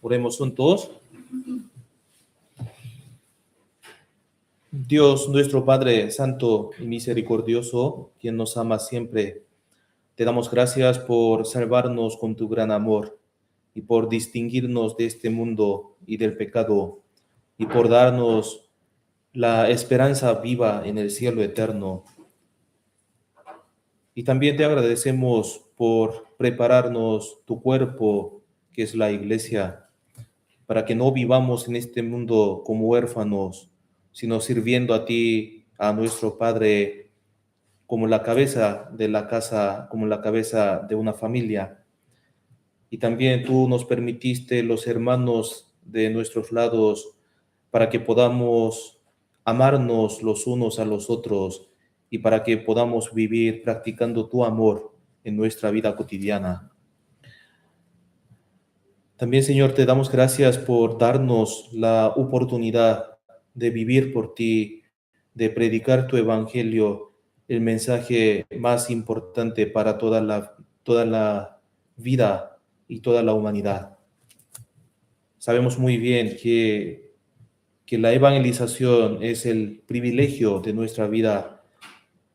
Oremos juntos. Dios, nuestro Padre Santo y misericordioso, quien nos ama siempre, te damos gracias por salvarnos con tu gran amor y por distinguirnos de este mundo y del pecado y por darnos la esperanza viva en el cielo eterno. Y también te agradecemos por prepararnos tu cuerpo, que es la iglesia, para que no vivamos en este mundo como huérfanos, sino sirviendo a ti, a nuestro Padre, como la cabeza de la casa, como la cabeza de una familia. Y también tú nos permitiste los hermanos de nuestros lados para que podamos amarnos los unos a los otros y para que podamos vivir practicando tu amor en nuestra vida cotidiana. También, Señor, te damos gracias por darnos la oportunidad de vivir por ti, de predicar tu evangelio, el mensaje más importante para toda la vida y toda la humanidad. Sabemos muy bien que la evangelización es el privilegio de nuestra vida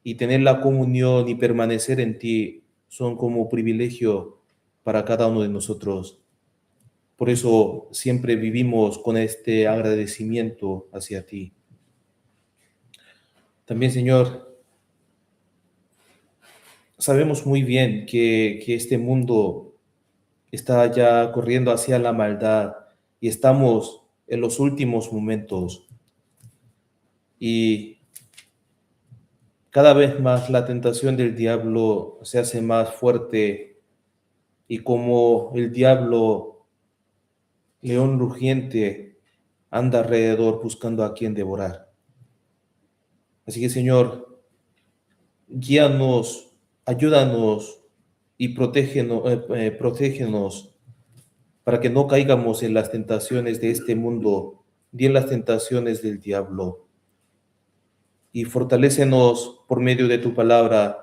y tener la comunión y permanecer en ti son como privilegio para cada uno de nosotros. Por eso siempre vivimos con este agradecimiento hacia ti. También, Señor, sabemos muy bien que este mundo está ya corriendo hacia la maldad y estamos en los últimos momentos. Y cada vez más la tentación del diablo se hace más fuerte y como el diablo, león rugiente, anda alrededor buscando a quien devorar. Así que, Señor, guíanos, ayúdanos y protégenos para que no caigamos en las tentaciones de este mundo ni en las tentaciones del diablo. Y fortalécenos por medio de tu palabra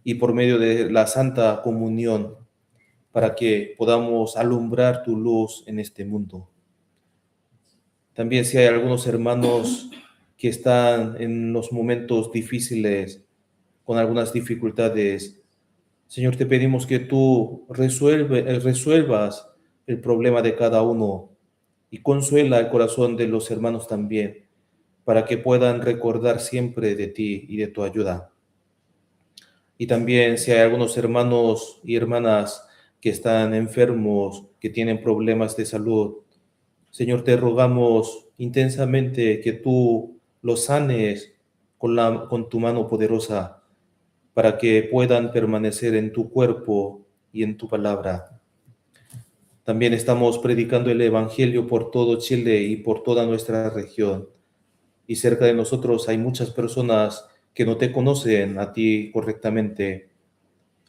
y por medio de la Santa Comunión para que podamos alumbrar tu luz en este mundo. También si hay algunos hermanos que están en los momentos difíciles, con algunas dificultades, Señor, te pedimos que tú resuelvas el problema de cada uno y consuela el corazón de los hermanos también, para que puedan recordar siempre de ti y de tu ayuda. Y también si hay algunos hermanos y hermanas que están enfermos, que tienen problemas de salud, Señor, te rogamos intensamente que tú los sanes con tu mano poderosa, para que puedan permanecer en tu cuerpo y en tu palabra. También estamos predicando el Evangelio por todo Chile y por toda nuestra región. Y cerca de nosotros hay muchas personas que no te conocen a ti correctamente.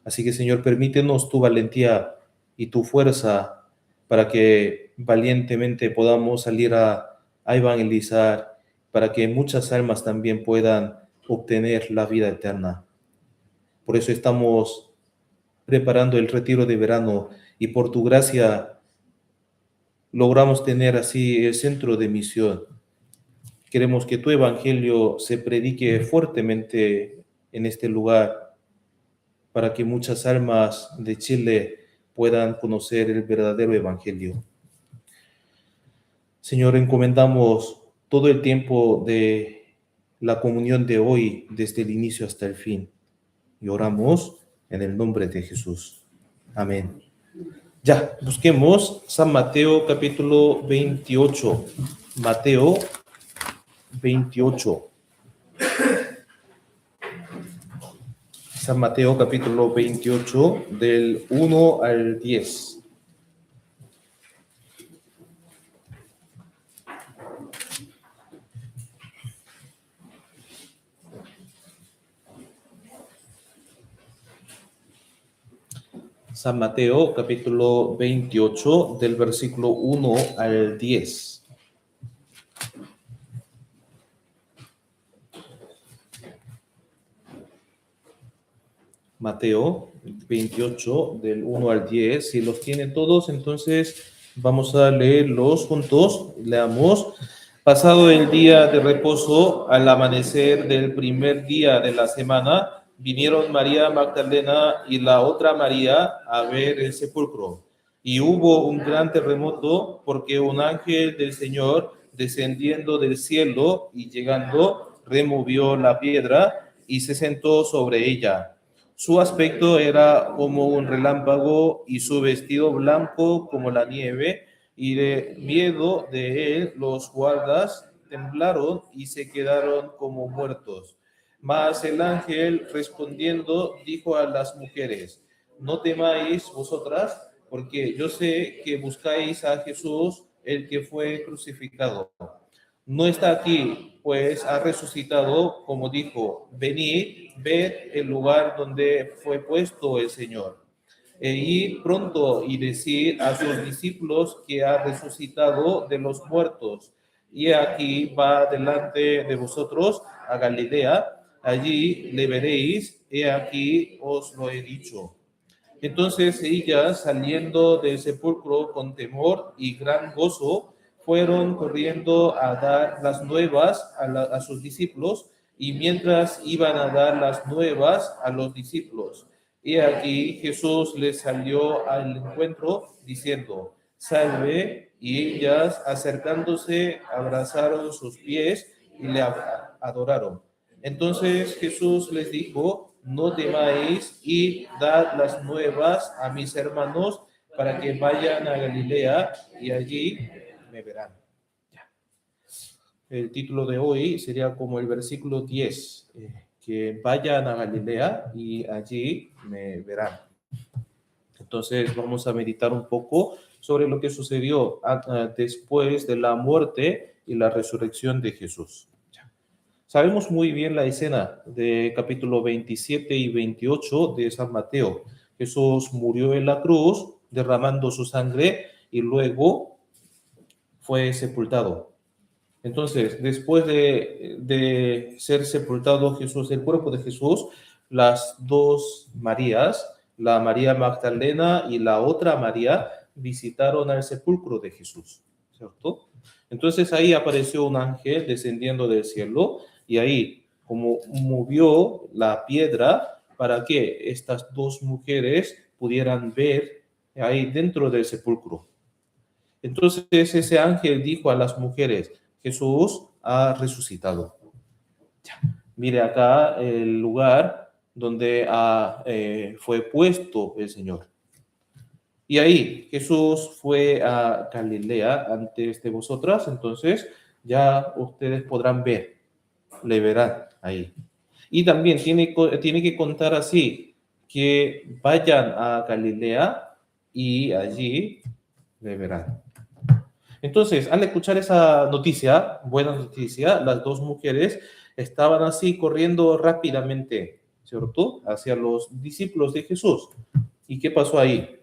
Así que, Señor, permítenos tu valentía y tu fuerza para que valientemente podamos salir a evangelizar, para que muchas almas también puedan obtener la vida eterna. Por eso estamos preparando el retiro de verano y por tu gracia logramos tener así el centro de misión. Queremos que tu evangelio se predique fuertemente en este lugar para que muchas almas de Chile puedan conocer el verdadero evangelio. Señor, encomendamos todo el tiempo de la comunión de hoy, desde el inicio hasta el fin, y oramos en el nombre de Jesús. Amén. Ya, busquemos San Mateo capítulo 28. Mateo 28. San Mateo capítulo 28 del 1 al 10. San Mateo capítulo 28 del versículo 1 al 10. Mateo 28 del 1 al 10. Si los tienen todos, entonces Vamos a leerlos juntos. Leamos. Pasado el día de reposo, al amanecer del primer día de la semana, vinieron María Magdalena y la otra María a ver el sepulcro. Y hubo un gran terremoto porque un ángel del Señor, descendiendo del cielo y llegando, removió la piedra y se sentó sobre ella. Su aspecto era como un relámpago y su vestido blanco como la nieve, y de miedo de él los guardas temblaron y se quedaron como muertos. Mas el ángel respondiendo dijo a las mujeres: no temáis vosotras, porque yo sé que buscáis a Jesús, el que fue crucificado. No está aquí, pues ha resucitado, como dijo. Venid, ved el lugar donde fue puesto el Señor. Y pronto y decir a sus discípulos que ha resucitado de los muertos. Y aquí va delante de vosotros a Galilea, allí le veréis, y aquí os lo he dicho. Entonces ellas, saliendo del sepulcro con temor y gran gozo, fueron corriendo a dar las nuevas a sus discípulos, y mientras iban a dar las nuevas a los discípulos, y aquí Jesús les salió al encuentro diciendo: salve, y ellas acercándose abrazaron sus pies y le adoraron. Entonces Jesús les dijo: no temáis, y dad las nuevas a mis hermanos para que vayan a Galilea y allí me verán. Ya. El título de hoy sería como el versículo 10, que vayan a Galilea y allí me verán. Entonces vamos a meditar un poco sobre lo que sucedió después de la muerte y la resurrección de Jesús. Sabemos muy bien la escena de capítulo 27 y 28 de San Mateo. Jesús murió en la cruz, derramando su sangre, y luego fue sepultado. Entonces, después de ser sepultado Jesús, el cuerpo de Jesús, las dos Marías, la María Magdalena y la otra María, visitaron al sepulcro de Jesús, ¿cierto? Entonces ahí apareció un ángel descendiendo del cielo, y ahí, como movió la piedra para que estas dos mujeres pudieran ver ahí dentro del sepulcro. Entonces ese ángel dijo a las mujeres: Jesús ha resucitado. Mire acá el lugar donde fue puesto el Señor. Y ahí Jesús fue a Galilea antes de vosotras, entonces ya ustedes podrán ver, le verán ahí. Y también tiene que contar así, que vayan a Galilea y allí le verán. Entonces, al escuchar esa noticia, buena noticia, las dos mujeres estaban así corriendo rápidamente, ¿cierto? Hacia los discípulos de Jesús. ¿Y qué pasó ahí?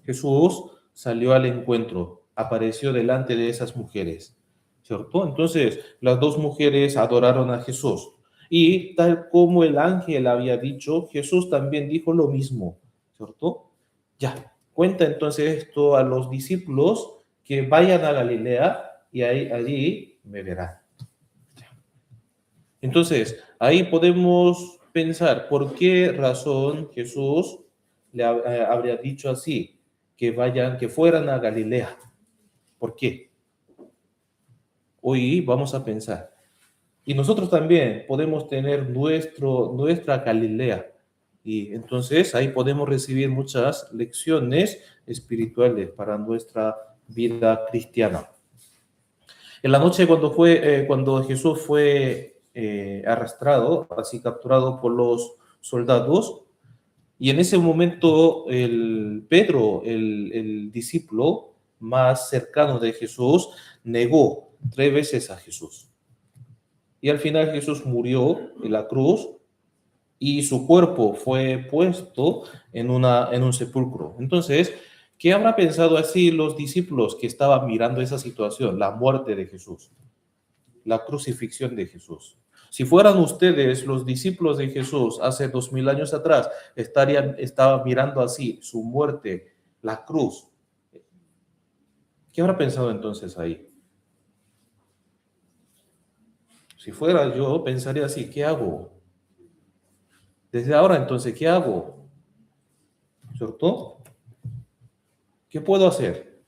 Jesús salió al encuentro, apareció delante de esas mujeres, ¿cierto? Entonces, las dos mujeres adoraron a Jesús. Y tal como el ángel había dicho, Jesús también dijo lo mismo, ¿cierto? Ya, cuenta entonces esto a los discípulos, que vayan a Galilea y allí me verán. Entonces, ahí podemos pensar por qué razón Jesús le habría dicho así, que fueran a Galilea. ¿Por qué? Hoy vamos a pensar. Y nosotros también podemos tener nuestra Galilea. Y entonces ahí podemos recibir muchas lecciones espirituales para nuestra vida cristiana. En la noche cuando Jesús fue arrastrado, así capturado por los soldados, y en ese momento Pedro, el discípulo más cercano de Jesús, negó 3 veces a Jesús. Y al final Jesús murió en la cruz y su cuerpo fue puesto en un sepulcro. Entonces, ¿qué habrá pensado así los discípulos que estaban mirando esa situación, la muerte de Jesús, la crucifixión de Jesús? Si fueran ustedes los discípulos de Jesús hace 2000 años atrás, estaban mirando así su muerte, la cruz. ¿Qué habrá pensado entonces ahí? Si fuera yo, pensaría así, ¿qué hago? Desde ahora entonces, ¿qué hago? ¿Cierto? ¿Qué puedo hacer?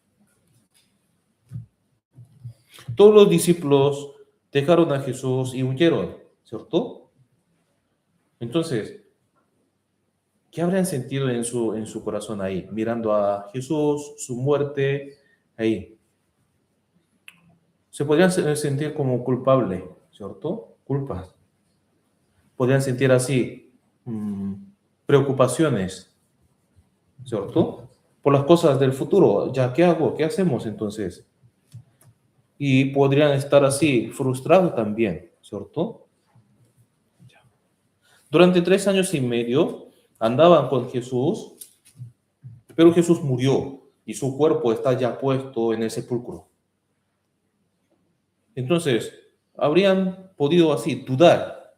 Todos los discípulos dejaron a Jesús y huyeron, ¿cierto? Entonces, ¿qué habrían sentido en su corazón ahí, mirando a Jesús, su muerte, ahí? Se podrían sentir como culpable, ¿cierto? Culpas. Podrían sentir así, preocupaciones, ¿cierto? Por las cosas del futuro. ¿Ya qué hago? ¿Qué hacemos entonces? Y podrían estar así, frustrados también, ¿cierto? Durante 3 años y medio andaban con Jesús, pero Jesús murió y su cuerpo está ya puesto en el sepulcro. Entonces, habrían podido así dudar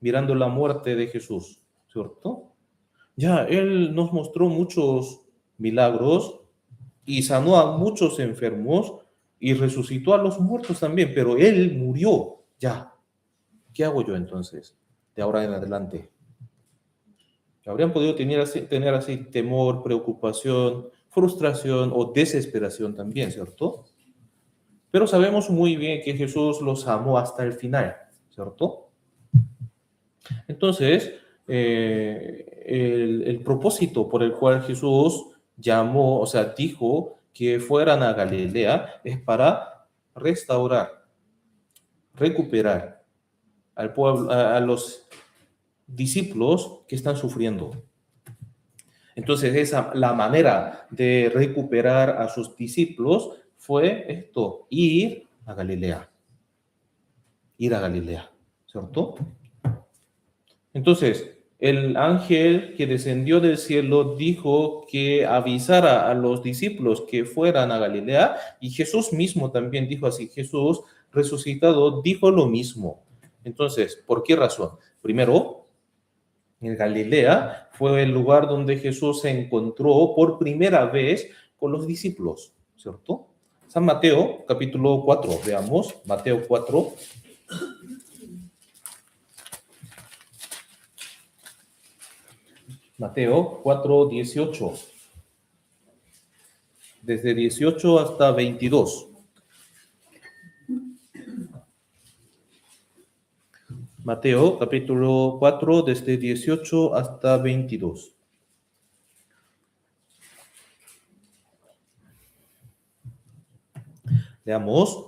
mirando la muerte de Jesús, ¿cierto? Ya, Él nos mostró muchos milagros y sanó a muchos enfermos y resucitó a los muertos también, pero Él murió. Ya, ¿qué hago yo entonces de ahora en adelante? Habrían podido tener así temor, preocupación, frustración o desesperación también, ¿cierto? Pero sabemos muy bien que Jesús los amó hasta el final, ¿cierto? Entonces, el propósito por el cual Jesús llamó, o sea, dijo que fueran a Galilea es para restaurar, recuperar al pueblo, a los discípulos que están sufriendo. Entonces, la manera de recuperar a sus discípulos fue esto, ir a Galilea, ¿cierto? Entonces, el ángel que descendió del cielo dijo que avisara a los discípulos que fueran a Galilea, y Jesús mismo también dijo así. Jesús resucitado dijo lo mismo. Entonces, ¿por qué razón? Primero, en Galilea fue el lugar donde Jesús se encontró por primera vez con los discípulos, ¿cierto? San Mateo, capítulo 4, veamos, Mateo 4. Mateo 4, 18. Desde 18 hasta 22. Mateo, capítulo 4, desde 18 hasta 22. Leamos.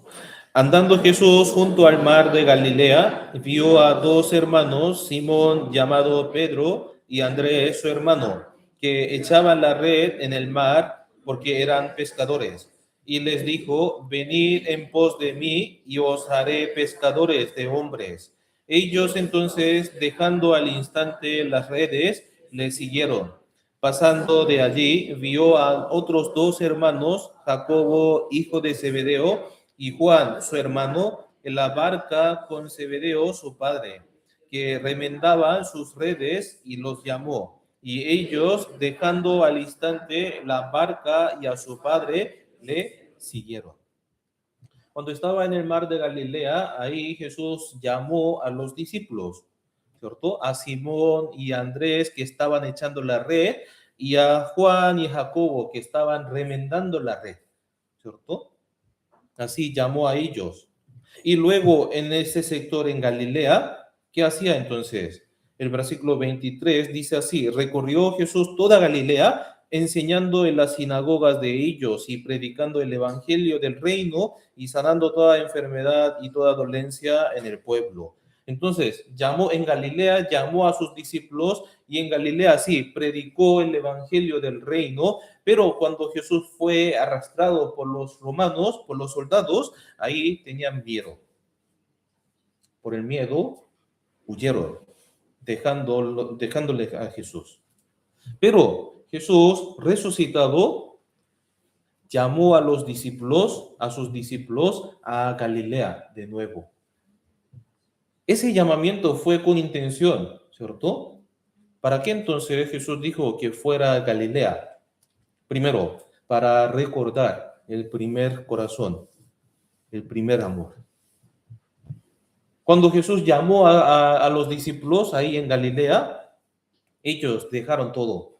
Andando Jesús junto al mar de Galilea, vio a dos hermanos, Simón llamado Pedro y Andrés su hermano, que echaban la red en el mar porque eran pescadores. Y les dijo, venid en pos de mí y os haré pescadores de hombres. Ellos entonces, dejando al instante las redes, le siguieron. Pasando de allí, vio a otros dos hermanos, Jacobo, hijo de Zebedeo, y Juan, su hermano, en la barca con Zebedeo, su padre, que remendaban sus redes, y los llamó. Y ellos, dejando al instante la barca y a su padre, le siguieron. Cuando estaba en el mar de Galilea, ahí Jesús llamó a los discípulos, ¿cierto? A Simón y a Andrés, que estaban echando la red, y a Juan y a Jacobo, que estaban remendando la red, ¿cierto? Así llamó a ellos. Y luego en ese sector en Galilea, ¿qué hacía entonces? El versículo 23 dice así, recorrió Jesús toda Galilea, enseñando en las sinagogas de ellos y predicando el evangelio del reino y sanando toda enfermedad y toda dolencia en el pueblo. Entonces, llamó en Galilea, llamó a sus discípulos y en Galilea sí, predicó el evangelio del reino, pero cuando Jesús fue arrastrado por los romanos, por los soldados, ahí tenían miedo. Por el miedo, huyeron, dejándole a Jesús. Pero Jesús, resucitado, llamó a los discípulos, a sus discípulos, a Galilea de nuevo. Ese llamamiento fue con intención, ¿cierto? ¿Para qué entonces Jesús dijo que fuera a Galilea? Primero, para recordar el primer corazón, el primer amor. Cuando Jesús llamó a los discípulos ahí en Galilea, ellos dejaron todo.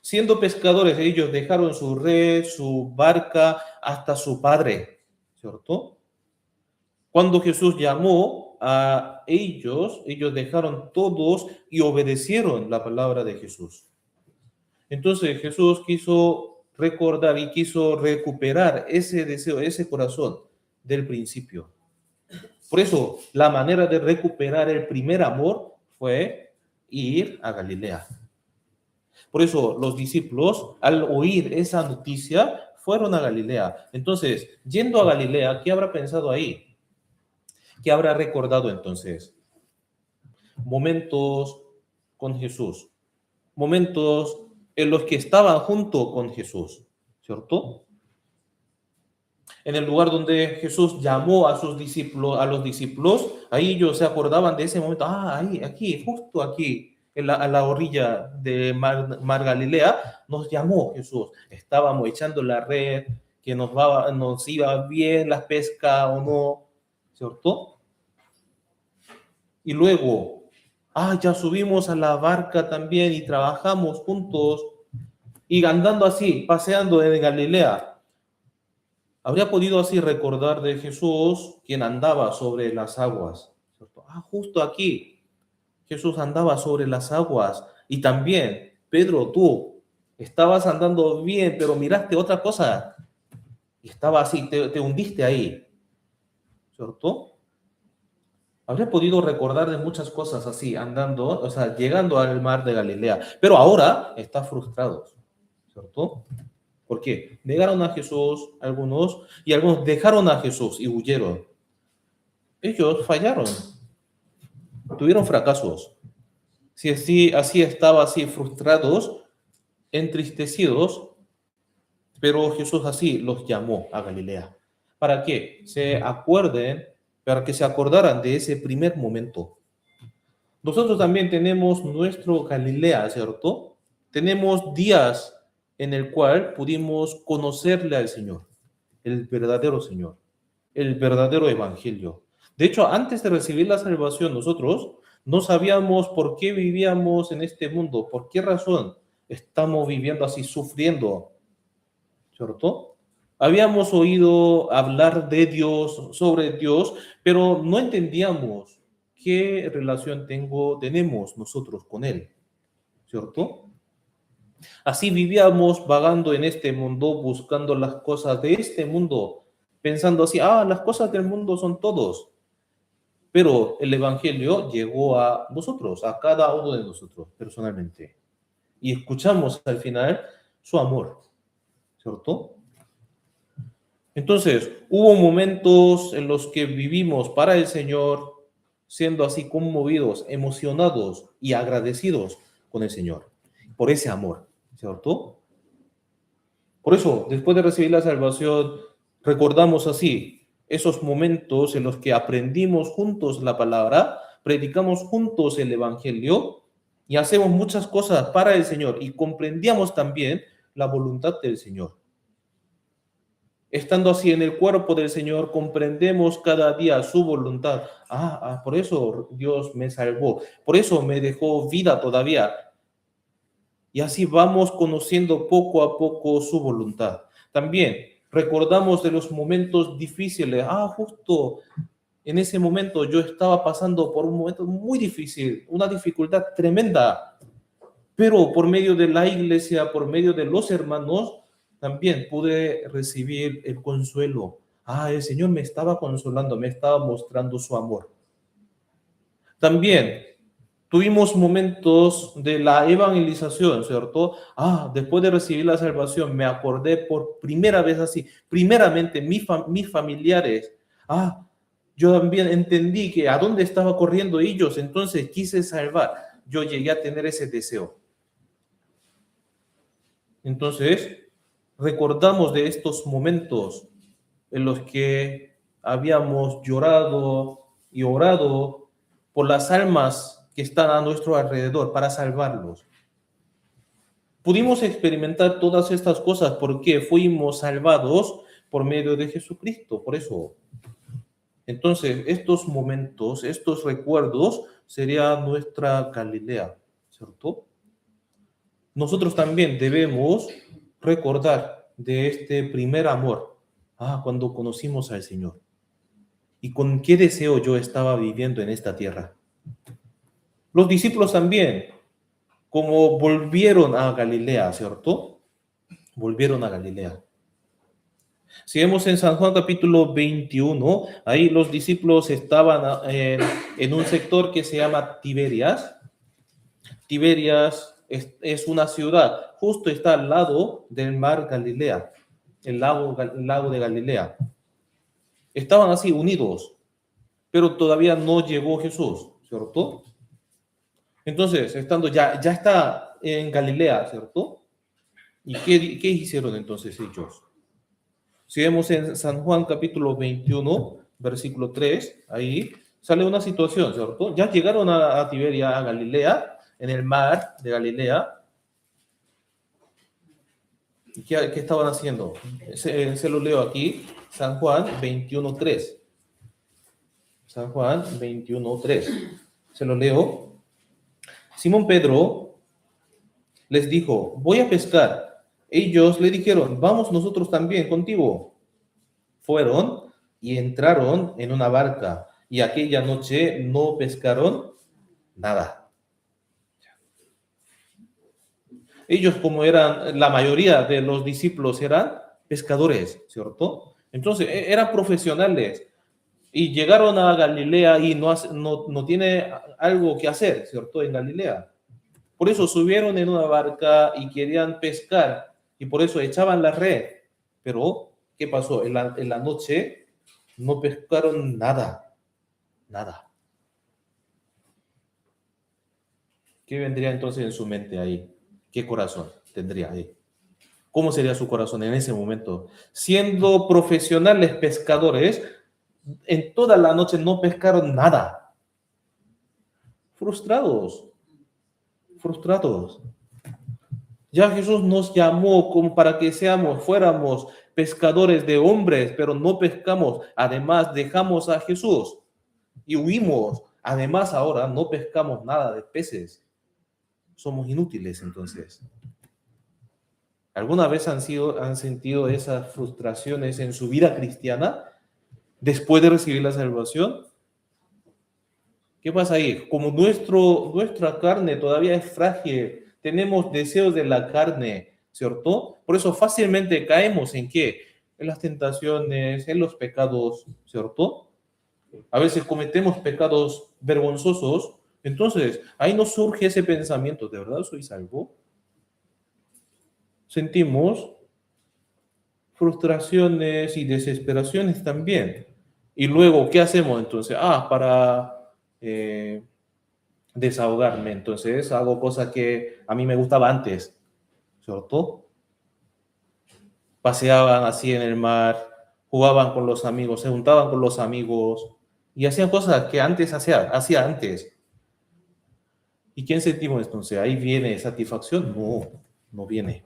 Siendo pescadores, ellos dejaron su red, su barca, hasta su padre, ¿cierto? Cuando Jesús llamó a ellos dejaron todos y obedecieron la palabra de Jesús. Entonces Jesús quiso recordar y quiso recuperar ese deseo, ese corazón del principio. Por eso, la manera de recuperar el primer amor fue ir a Galilea. Por eso, los discípulos, al oír esa noticia, fueron a Galilea. Entonces, yendo a Galilea, ¿qué habrá pensado ahí? ¿Qué habrá recordado entonces? Momentos con Jesús. Momentos en los que estaban junto con Jesús, ¿cierto? En el lugar donde Jesús llamó a los discípulos, ahí ellos se acordaban de ese momento. Ahí, aquí, justo aquí, a la orilla de Mar Galilea, nos llamó Jesús. Estábamos echando la red, que nos iba bien la pesca o no, ¿cierto? Y luego, ya subimos a la barca también y trabajamos juntos y andando así, paseando en Galilea. Habría podido así recordar de Jesús, quien andaba sobre las aguas, ¿cierto? Justo aquí, Jesús andaba sobre las aguas. Y también, Pedro, tú estabas andando bien, pero miraste otra cosa. Y estaba así, te hundiste ahí, ¿cierto? Habría podido recordar de muchas cosas así, andando, o sea, llegando al mar de Galilea. Pero ahora está frustrado, ¿cierto? ¿Por qué? Negaron a Jesús algunos y algunos dejaron a Jesús y huyeron. Ellos fallaron, tuvieron fracasos. Si así estaba así frustrados, entristecidos, pero Jesús así los llamó a Galilea. ¿Para qué? Para que se acordaran de ese primer momento. Nosotros también tenemos nuestro Galilea, ¿cierto? Tenemos días en el cual pudimos conocerle al Señor, el verdadero Señor, el verdadero Evangelio. De hecho, antes de recibir la salvación, nosotros no sabíamos por qué vivíamos en este mundo, por qué razón estamos viviendo así, sufriendo, ¿cierto? Habíamos oído hablar de Dios, sobre Dios, pero no entendíamos qué relación tenemos nosotros con Él, ¿cierto? Así vivíamos vagando en este mundo, buscando las cosas de este mundo, pensando así, las cosas del mundo son todos. Pero el Evangelio llegó a nosotros, a cada uno de nosotros personalmente. Y escuchamos al final su amor, ¿cierto? Entonces, hubo momentos en los que vivimos para el Señor, siendo así conmovidos, emocionados y agradecidos con el Señor, por ese amor, ¿cierto? Por eso, después de recibir la salvación, recordamos así esos momentos en los que aprendimos juntos la palabra, predicamos juntos el Evangelio y hacemos muchas cosas para el Señor y comprendíamos también la voluntad del Señor. Estando así en el cuerpo del Señor, comprendemos cada día su voluntad. Por eso Dios me salvó, por eso me dejó vida todavía. Y así vamos conociendo poco a poco su voluntad. También recordamos de los momentos difíciles. Justo en ese momento yo estaba pasando por un momento muy difícil, una dificultad tremenda. Pero por medio de la iglesia, por medio de los hermanos, también pude recibir el consuelo. El Señor me estaba consolando, me estaba mostrando su amor. También tuvimos momentos de la evangelización, ¿cierto? Después de recibir la salvación, me acordé por primera vez así, primeramente mis familiares. Yo también entendí que a dónde estaba corriendo ellos, entonces quise salvar. Yo llegué a tener ese deseo. Entonces, recordamos de estos momentos en los que habíamos llorado y orado por las almas que están a nuestro alrededor para salvarlos. Pudimos experimentar todas estas cosas porque fuimos salvados por medio de Jesucristo. Por eso, entonces, estos momentos, estos recuerdos, sería nuestra Galilea, ¿cierto? Nosotros también debemos recordar de este primer amor, cuando conocimos al Señor. ¿Y con qué deseo yo estaba viviendo en esta tierra? Los discípulos también, como volvieron a Galilea, ¿cierto? Volvieron a Galilea. Si vemos en San Juan capítulo 21, ahí los discípulos estaban en un sector que se llama Tiberias. Tiberias es una ciudad, justo está al lado del mar Galilea, el lago de Galilea. Estaban así unidos, pero todavía no llegó Jesús, ¿cierto? Entonces, estando ya está en Galilea, ¿cierto? ¿Y qué hicieron entonces ellos? Si vemos en San Juan capítulo 21, versículo 3, ahí sale una situación, ¿cierto? Ya llegaron a Tiberia, a Galilea, en el mar de Galilea. ¿Qué estaban haciendo? Se lo leo aquí, San Juan 21:3. San Juan 21:3. Se lo leo. Simón Pedro les dijo, voy a pescar. Ellos le dijeron, vamos nosotros también contigo. Fueron y entraron en una barca, y aquella noche no pescaron nada. Ellos, como eran, la mayoría de los discípulos eran pescadores, ¿cierto? Entonces, eran profesionales y llegaron a Galilea y no tiene algo que hacer, ¿cierto? En Galilea. Por eso subieron en una barca y querían pescar y por eso echaban la red. Pero, ¿qué pasó? En la noche no pescaron nada, nada. ¿Qué vendría entonces en su mente ahí? ¿Qué corazón tendría ahí? ¿Cómo sería su corazón en ese momento? Siendo profesionales pescadores, en toda la noche no pescaron nada. Frustrados, frustrados. Ya Jesús nos llamó como para que fuéramos pescadores de hombres, pero no pescamos. Además, dejamos a Jesús y huimos. Además, ahora no pescamos nada de peces. Somos inútiles entonces. ¿Alguna vez han sentido esas frustraciones en su vida cristiana después de recibir la salvación? ¿Qué pasa ahí? Como nuestra carne todavía es frágil, tenemos deseos de la carne, ¿cierto? Por eso fácilmente caemos ¿en qué? En las tentaciones, en los pecados, ¿cierto? A veces cometemos pecados vergonzosos, entonces ahí nos surge ese pensamiento, ¿de verdad soy salvo? Sentimos frustraciones y desesperaciones también. Y luego, ¿qué hacemos entonces? Para desahogarme. Entonces, hago cosas que a mí me gustaba antes, ¿cierto? Paseaban así en el mar, jugaban con los amigos, se juntaban con los amigos y hacían cosas que antes hacía antes. ¿Y quién sentimos entonces? ¿Ahí viene satisfacción? No, no viene.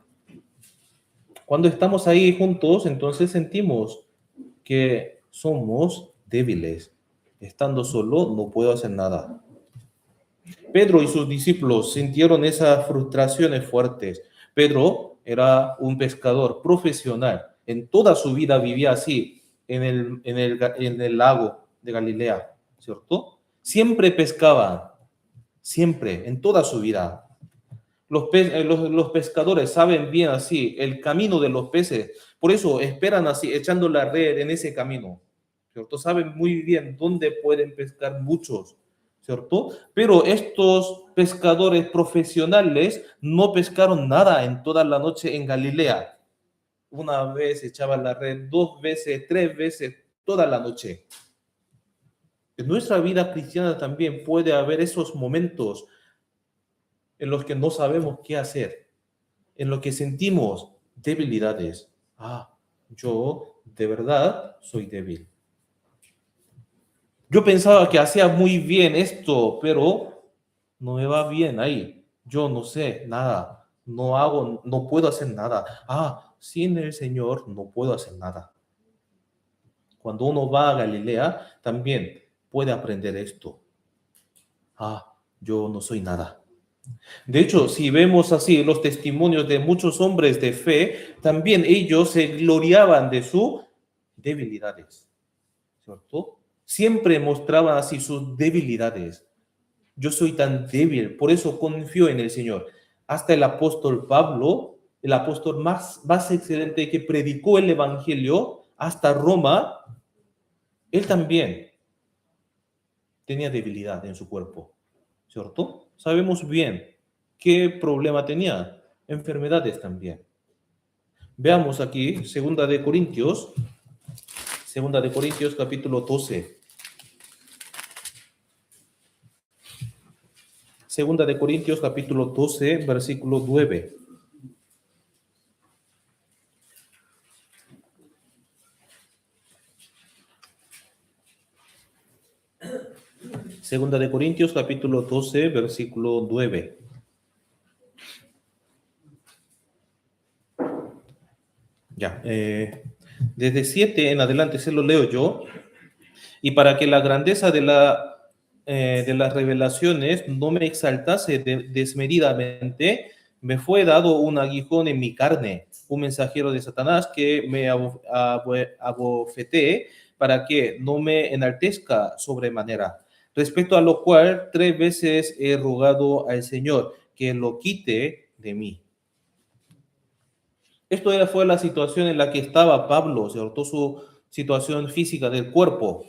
Cuando estamos ahí juntos, entonces sentimos que somos débiles. Estando solo, no puedo hacer nada. Pedro y sus discípulos sintieron esas frustraciones fuertes. Pedro era un pescador profesional. En toda su vida vivía así, en el lago de Galilea, ¿cierto? Siempre pescaba, siempre, en toda su vida. Los pescadores saben bien así el camino de los peces, por eso esperan así, echando la red en ese camino, ¿cierto? Saben muy bien dónde pueden pescar muchos, ¿cierto? Pero estos pescadores profesionales no pescaron nada en toda la noche en Galilea. Una vez echaban la red, 2 veces, 3 veces, toda la noche. En nuestra vida cristiana también puede haber esos momentos en los que no sabemos qué hacer, en los que sentimos debilidades. Yo de verdad soy débil. Yo pensaba que hacía muy bien esto, pero no me va bien ahí. Yo no sé nada, no puedo hacer nada. Sin el Señor no puedo hacer nada. Cuando uno va a Galilea, también puede aprender esto. Yo no soy nada. De hecho, si vemos así los testimonios de muchos hombres de fe, también ellos se gloriaban de sus debilidades, ¿cierto? Siempre mostraban así sus debilidades. Yo soy tan débil, por eso confío en el Señor. Hasta el apóstol Pablo, el apóstol más excelente que predicó el Evangelio hasta Roma, él también tenía debilidad en su cuerpo, ¿cierto? Sabemos bien qué problema tenía, enfermedades también. Veamos aquí, Segunda de Corintios capítulo 12. Segunda de Corintios capítulo 12, versículo 9. Segunda de Corintios capítulo 12, versículo 9. Desde 7 en adelante se lo leo yo. Y para que la grandeza de las revelaciones no me exaltase desmedidamente, me fue dado un aguijón en mi carne, un mensajero de Satanás que me abofetee para que no me enaltezca sobremanera. Respecto a lo cual 3 veces he rogado al Señor que lo quite de mí. Esto fue la situación en la que estaba Pablo, ¿cierto? Su situación física del cuerpo.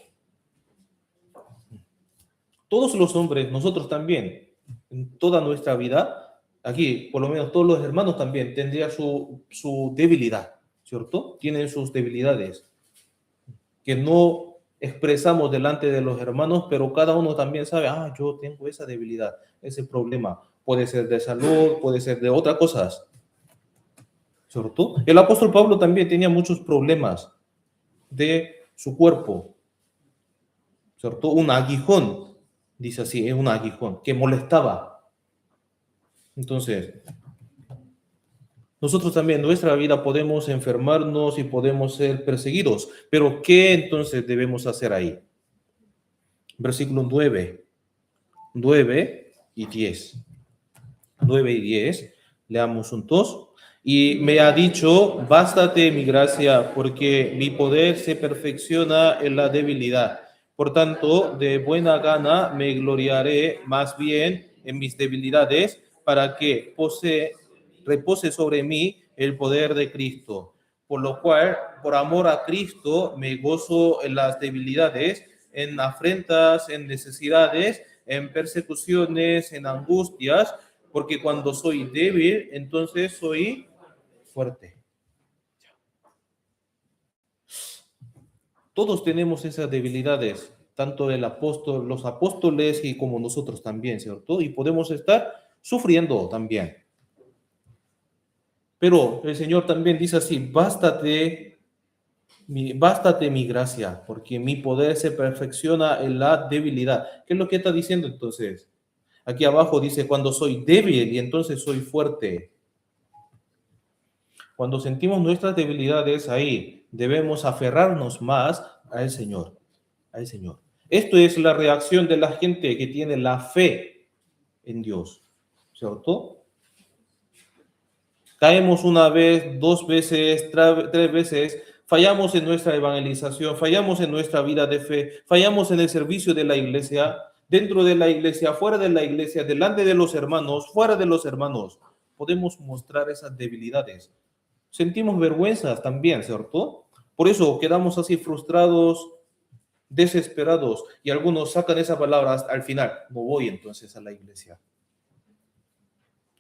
Todos los hombres, nosotros también, en toda nuestra vida, aquí, por lo menos todos los hermanos también, tendrían su debilidad, ¿cierto? Tienen sus debilidades, que no expresamos delante de los hermanos, pero cada uno también sabe, yo tengo esa debilidad, ese problema. Puede ser de salud, puede ser de otras cosas, ¿cierto? El apóstol Pablo también tenía muchos problemas de su cuerpo, ¿cierto? Un aguijón, dice así, es un aguijón que molestaba. Entonces, nosotros también en nuestra vida podemos enfermarnos y podemos ser perseguidos, pero ¿qué entonces debemos hacer ahí? Versículo 9 y 10. 9 y 10, leamos juntos. Y me ha dicho, bástate mi gracia, porque mi poder se perfecciona en la debilidad. Por tanto, de buena gana me gloriaré más bien en mis debilidades, para que repose sobre mí el poder de Cristo. Por lo cual, por amor a Cristo, me gozo en las debilidades, en afrentas, en necesidades, en persecuciones, en angustias, porque cuando soy débil, entonces soy fuerte. Todos tenemos esas debilidades, tanto los apóstoles y como nosotros también, ¿cierto? Y podemos estar sufriendo también. Pero el Señor también dice así, bástate mi gracia, porque mi poder se perfecciona en la debilidad. ¿Qué es lo que está diciendo entonces? Aquí abajo dice, cuando soy débil y entonces soy fuerte. Cuando sentimos nuestras debilidades ahí, debemos aferrarnos más al Señor, al Señor. Esto es la reacción de la gente que tiene la fe en Dios, ¿cierto? Caemos una vez, 2 veces, 3 veces, fallamos en nuestra evangelización, fallamos en nuestra vida de fe, fallamos en el servicio de la iglesia, dentro de la iglesia, fuera de la iglesia, delante de los hermanos, fuera de los hermanos. Podemos mostrar esas debilidades. Sentimos vergüenza también, ¿cierto? Por eso quedamos así frustrados, desesperados, y algunos sacan esa palabra al final. No voy entonces a la iglesia.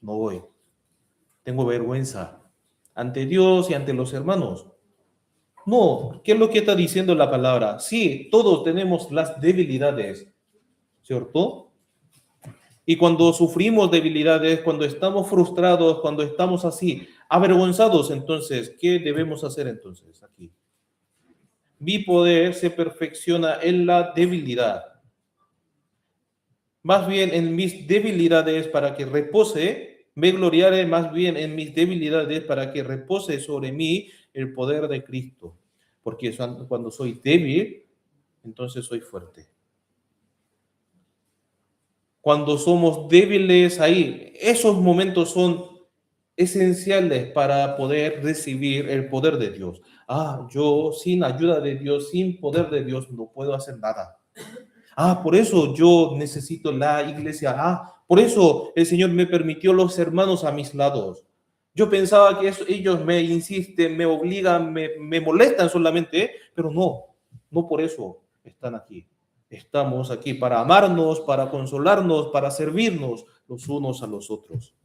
No voy. Tengo vergüenza ante Dios y ante los hermanos. No, ¿qué es lo que está diciendo la palabra? Sí, todos tenemos las debilidades, ¿cierto? Y cuando sufrimos debilidades, cuando estamos frustrados, cuando estamos así, avergonzados, entonces, ¿qué debemos hacer entonces aquí? Mi poder se perfecciona en la debilidad. Más bien en mis debilidades para que repose, me gloriaré más bien en mis debilidades para que repose sobre mí el poder de Cristo. porque cuando soy débil, entonces soy fuerte. Cuando somos débiles ahí, esos momentos son esenciales para poder recibir el poder de Dios. Yo sin ayuda de Dios, sin poder de Dios, no puedo hacer nada. Por eso yo necesito la iglesia. Por eso el Señor me permitió los hermanos a mis lados. Yo pensaba que ellos me insisten, me obligan, me molestan solamente, pero no por eso están aquí. Estamos aquí para amarnos, para consolarnos, para servirnos los unos a los otros.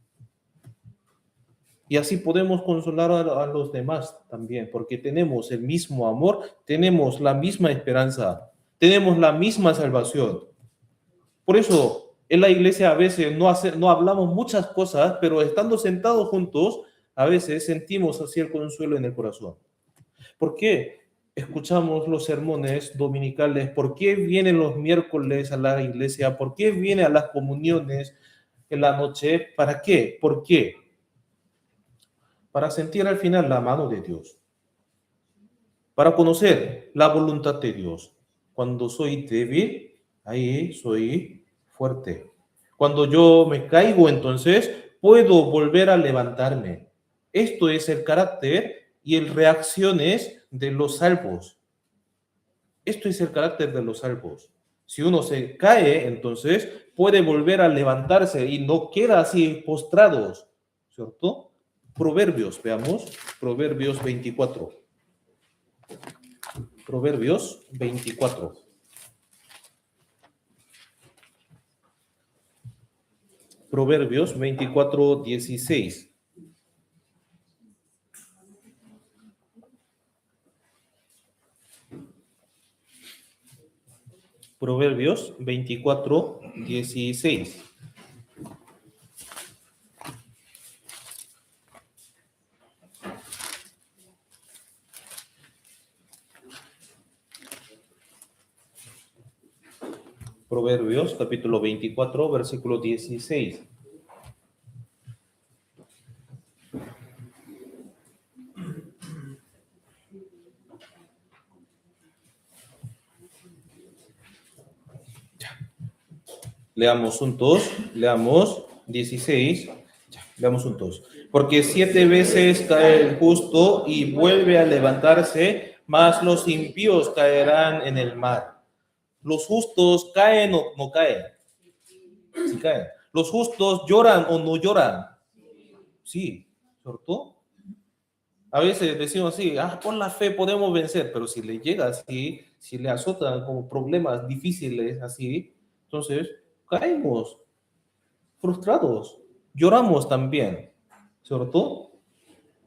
Y así podemos consolar a los demás también, porque tenemos el mismo amor, tenemos la misma esperanza, tenemos la misma salvación. Por eso en la iglesia a veces no hablamos muchas cosas, pero estando sentados juntos, a veces sentimos así el consuelo en el corazón. ¿Por qué escuchamos los sermones dominicales? ¿Por qué vienen los miércoles a la iglesia? ¿Por qué vienen a las comuniones en la noche? ¿Para qué? ¿Por qué? Para sentir al final la mano de Dios, para conocer la voluntad de Dios. Cuando soy débil, ahí soy fuerte. Cuando yo me caigo, entonces puedo volver a levantarme. Esto es el carácter y el reacciones de los salvos. Esto es el carácter de los salvos. Si uno se cae, entonces puede volver a levantarse y no queda así postrados, ¿cierto? Proverbios, veamos, Proverbios 24. Proverbios 24. Proverbios 24, 16. Proverbios 24, 16. Proverbios capítulo 24, versículo 16. Leamos juntos, leamos 16, leamos juntos. Porque 7 veces cae el justo y vuelve a levantarse, mas los impíos caerán en el mar. ¿Los justos caen o no caen? Sí caen. ¿Los justos lloran o no lloran? Sí, ¿cierto? A veces decimos así, por la fe podemos vencer, pero si le llega así, si le azotan como problemas difíciles así, entonces caemos frustrados, lloramos también, ¿cierto?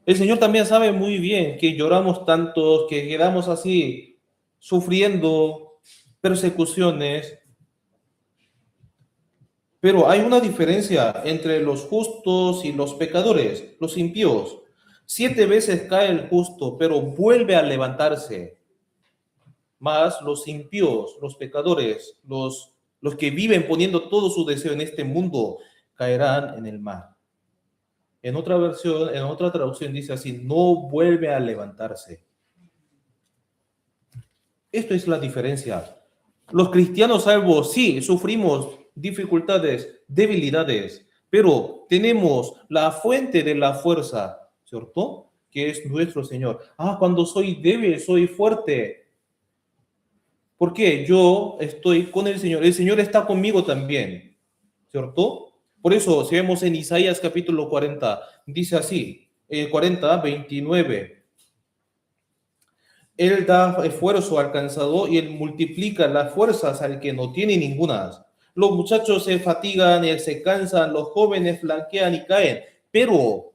El Señor también sabe muy bien que lloramos tantos, que quedamos así sufriendo persecuciones, pero hay una diferencia entre los justos y los pecadores, los impíos. 7 veces cae el justo, pero vuelve a levantarse. Más los impíos, los pecadores, los que viven poniendo todo su deseo en este mundo, caerán en el mar. En otra versión, en otra traducción dice así, no vuelve a levantarse. Esto es la diferencia. Los cristianos salvos, sí, sufrimos dificultades, debilidades, pero tenemos la fuente de la fuerza, ¿cierto? Que es nuestro Señor. Cuando soy débil, soy fuerte. ¿Por qué? Yo estoy con el Señor está conmigo también, ¿cierto? Por eso, si vemos en Isaías capítulo 40, dice así, 40, 29. Él da esfuerzo al cansado y Él multiplica las fuerzas al que no tiene ninguna. Los muchachos se fatigan y se cansan, los jóvenes flaquean y caen. Pero,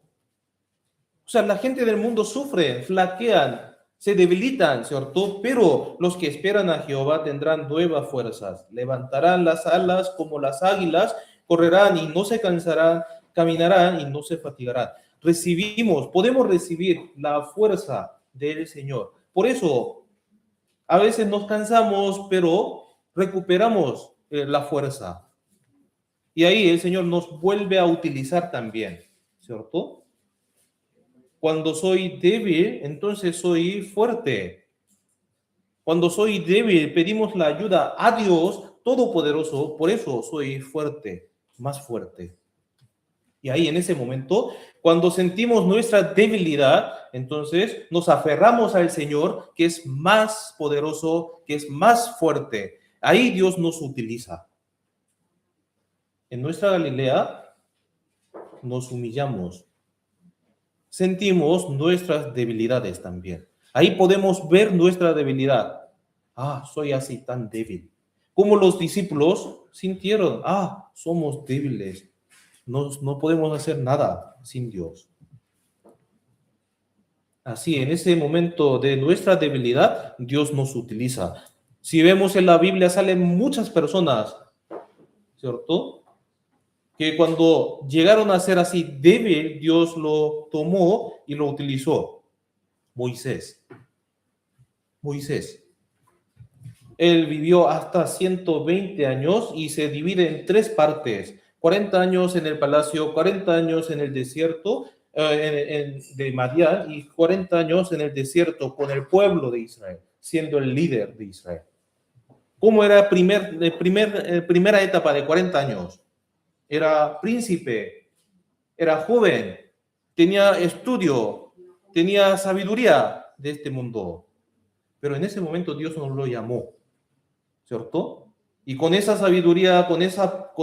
la gente del mundo sufre, flaquean, se debilitan, ¿cierto? Pero los que esperan a Jehová tendrán nuevas fuerzas, levantarán las alas como las águilas, correrán y no se cansarán, caminarán y no se fatigarán. Podemos recibir la fuerza del Señor. Por eso, a veces nos cansamos, pero recuperamos la fuerza. Y ahí el Señor nos vuelve a utilizar también, ¿cierto? Cuando soy débil, entonces soy fuerte. Cuando soy débil, pedimos la ayuda a Dios Todopoderoso, por eso soy fuerte, más fuerte. Y ahí en ese momento, cuando sentimos nuestra debilidad, entonces nos aferramos al Señor, que es más poderoso, que es más fuerte. Ahí Dios nos utiliza. En nuestra Galilea nos humillamos, sentimos nuestras debilidades también. Ahí podemos ver nuestra debilidad. Soy así tan débil. Como los discípulos sintieron, somos débiles. No podemos hacer nada sin Dios. Así, en ese momento de nuestra debilidad, Dios nos utiliza. Si vemos en la Biblia, salen muchas personas, ¿cierto? Que cuando llegaron a ser así débil, Dios lo tomó y lo utilizó. Moisés. Él vivió hasta 120 años y se divide en tres partes. 40 años en el palacio, 40 años en el desierto de Madián y 40 años en el desierto con el pueblo de Israel, siendo el líder de Israel. ¿Cómo era primera etapa de 40 años? Era príncipe, era joven, tenía estudio, tenía sabiduría de este mundo. Pero en ese momento Dios nos lo llamó, ¿cierto? Y con esa sabiduría, con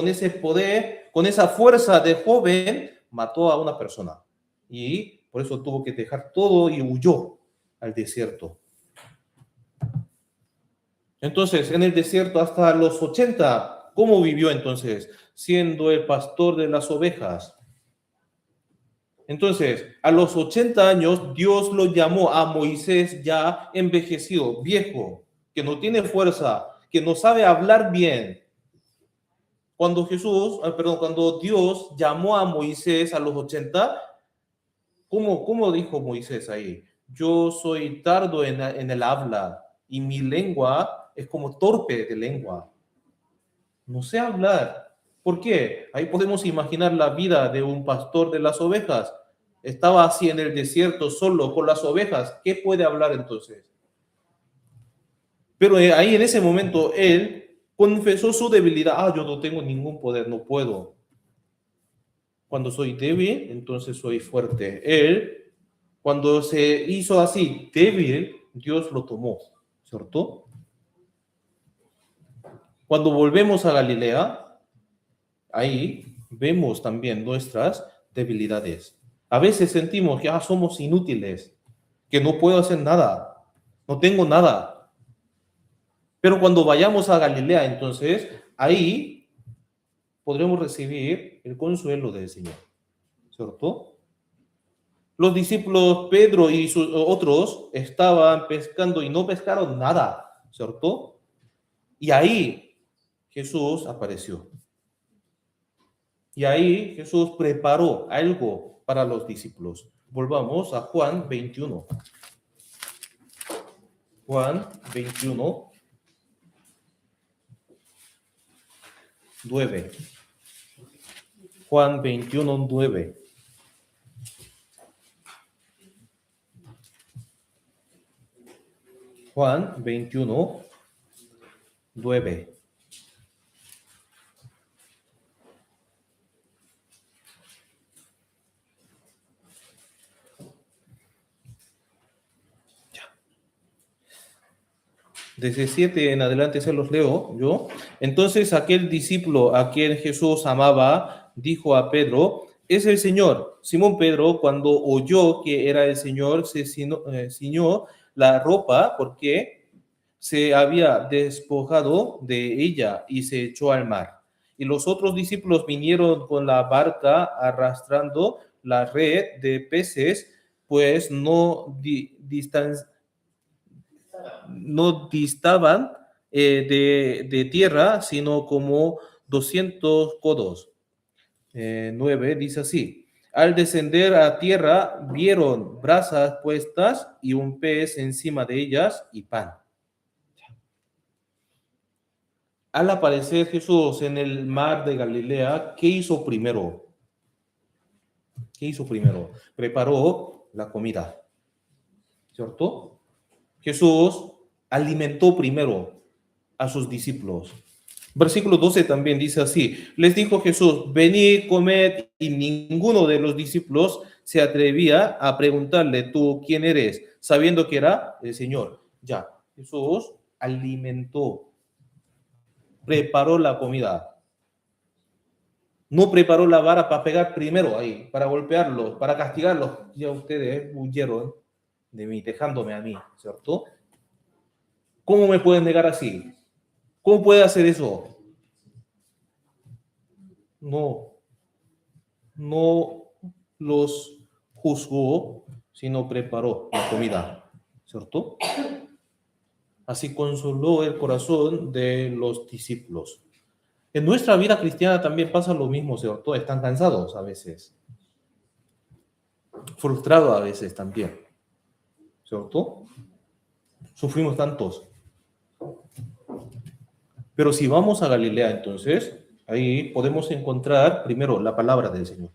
ese poder, con esa fuerza de joven, mató a una persona. Y por eso tuvo que dejar todo y huyó al desierto. Entonces, en el desierto hasta los 80, ¿cómo vivió entonces? Siendo el pastor de las ovejas. Entonces, a los 80 años, Dios lo llamó a Moisés ya envejecido, viejo, que no tiene fuerza, que no sabe hablar bien. Cuando Dios llamó a Moisés a los 80, ¿cómo dijo Moisés ahí? Yo soy tardo en el habla y mi lengua es como torpe de lengua. No sé hablar. ¿Por qué? Ahí podemos imaginar la vida de un pastor de las ovejas. Estaba así en el desierto solo con las ovejas. ¿Qué puede hablar entonces? Pero ahí en ese momento él confesó su debilidad. Yo no tengo ningún poder, no puedo. Cuando soy débil, entonces soy fuerte. Él, cuando se hizo así débil, Dios lo tomó, ¿cierto? Cuando volvemos a Galilea, ahí vemos también nuestras debilidades. A veces sentimos que somos inútiles, que no puedo hacer nada, no tengo nada. Pero cuando vayamos a Galilea, entonces, ahí podremos recibir el consuelo del Señor, ¿cierto? Los discípulos Pedro y sus otros estaban pescando y no pescaron nada, ¿cierto? Y ahí Jesús apareció. Y ahí Jesús preparó algo para los discípulos. Volvamos a Juan 21. Juan 21, 9. Juan 21, 9. Juan 21, 9. Desde 7 en adelante se los leo yo. Entonces aquel discípulo a quien Jesús amaba dijo a Pedro: es el Señor. Simón Pedro, cuando oyó que era el Señor, se ciñó la ropa porque se había despojado de ella y se echó al mar. Y los otros discípulos vinieron con la barca arrastrando la red de peces, pues no distaban de tierra, sino como 200 codos. 9 dice así: al descender a tierra, vieron brasas puestas y un pez encima de ellas y pan. Al aparecer Jesús en el mar de Galilea, ¿qué hizo primero? Preparó la comida, ¿cierto? Jesús alimentó primero a sus discípulos. Versículo 12 también dice así: les dijo Jesús, venid, comed, y ninguno de los discípulos se atrevía a preguntarle, ¿tú quién eres?, sabiendo que era el Señor. Ya, Jesús alimentó, preparó la comida. No preparó la vara para pegar primero ahí, para golpearlos, para castigarlos. Ya ustedes huyeron de mí, dejándome a mí, ¿cierto? ¿Cómo me pueden negar así? ¿Cómo puede hacer eso? No los juzgó, sino preparó la comida, ¿cierto? Así consoló el corazón de los discípulos. En nuestra vida cristiana también pasa lo mismo, ¿cierto? Están cansados a veces, frustrados a veces también, ¿cierto? Sufrimos tantos. Pero si vamos a Galilea, entonces, ahí podemos encontrar primero la palabra del Señor.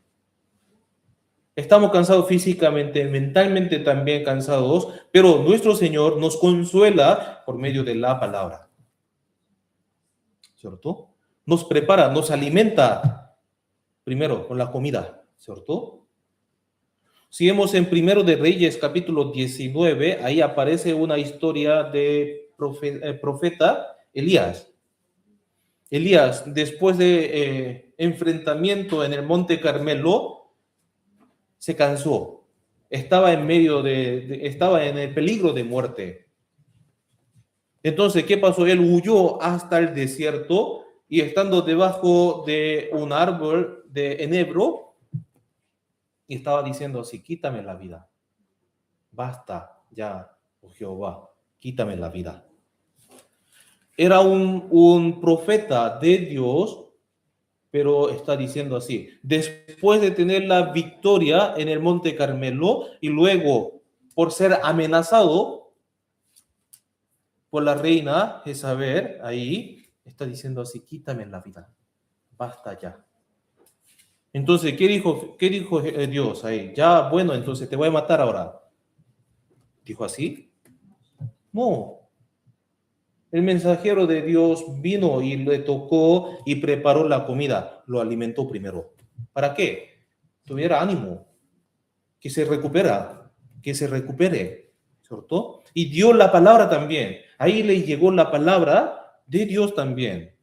Estamos cansados físicamente, mentalmente también cansados, pero nuestro Señor nos consuela por medio de la palabra, ¿cierto? Nos prepara, nos alimenta primero con la comida, ¿cierto? Si vemos en Primero de Reyes, capítulo 19, ahí aparece una historia de profeta Elías. Elías, después de enfrentamiento en el Monte Carmelo, se cansó. Estaba en medio estaba en el peligro de muerte. Entonces, ¿qué pasó? Él huyó hasta el desierto y estando debajo de un árbol de enebro, y estaba diciendo así: quítame la vida. Basta ya, oh Jehová, quítame la vida. Era un profeta de Dios, pero está diciendo así: después de tener la victoria en el Monte Carmelo y luego por ser amenazado por la reina Jezabel, ahí está diciendo así: quítame la vida, basta ya. Entonces, ¿qué dijo Dios ahí? Ya, bueno, entonces te voy a matar ahora. ¿Dijo así? No. El mensajero de Dios vino y le tocó y preparó la comida, lo alimentó primero. ¿Para qué? Tuviera ánimo, que se recupere, ¿cierto? Y dio la palabra también. Ahí le llegó la palabra de Dios también.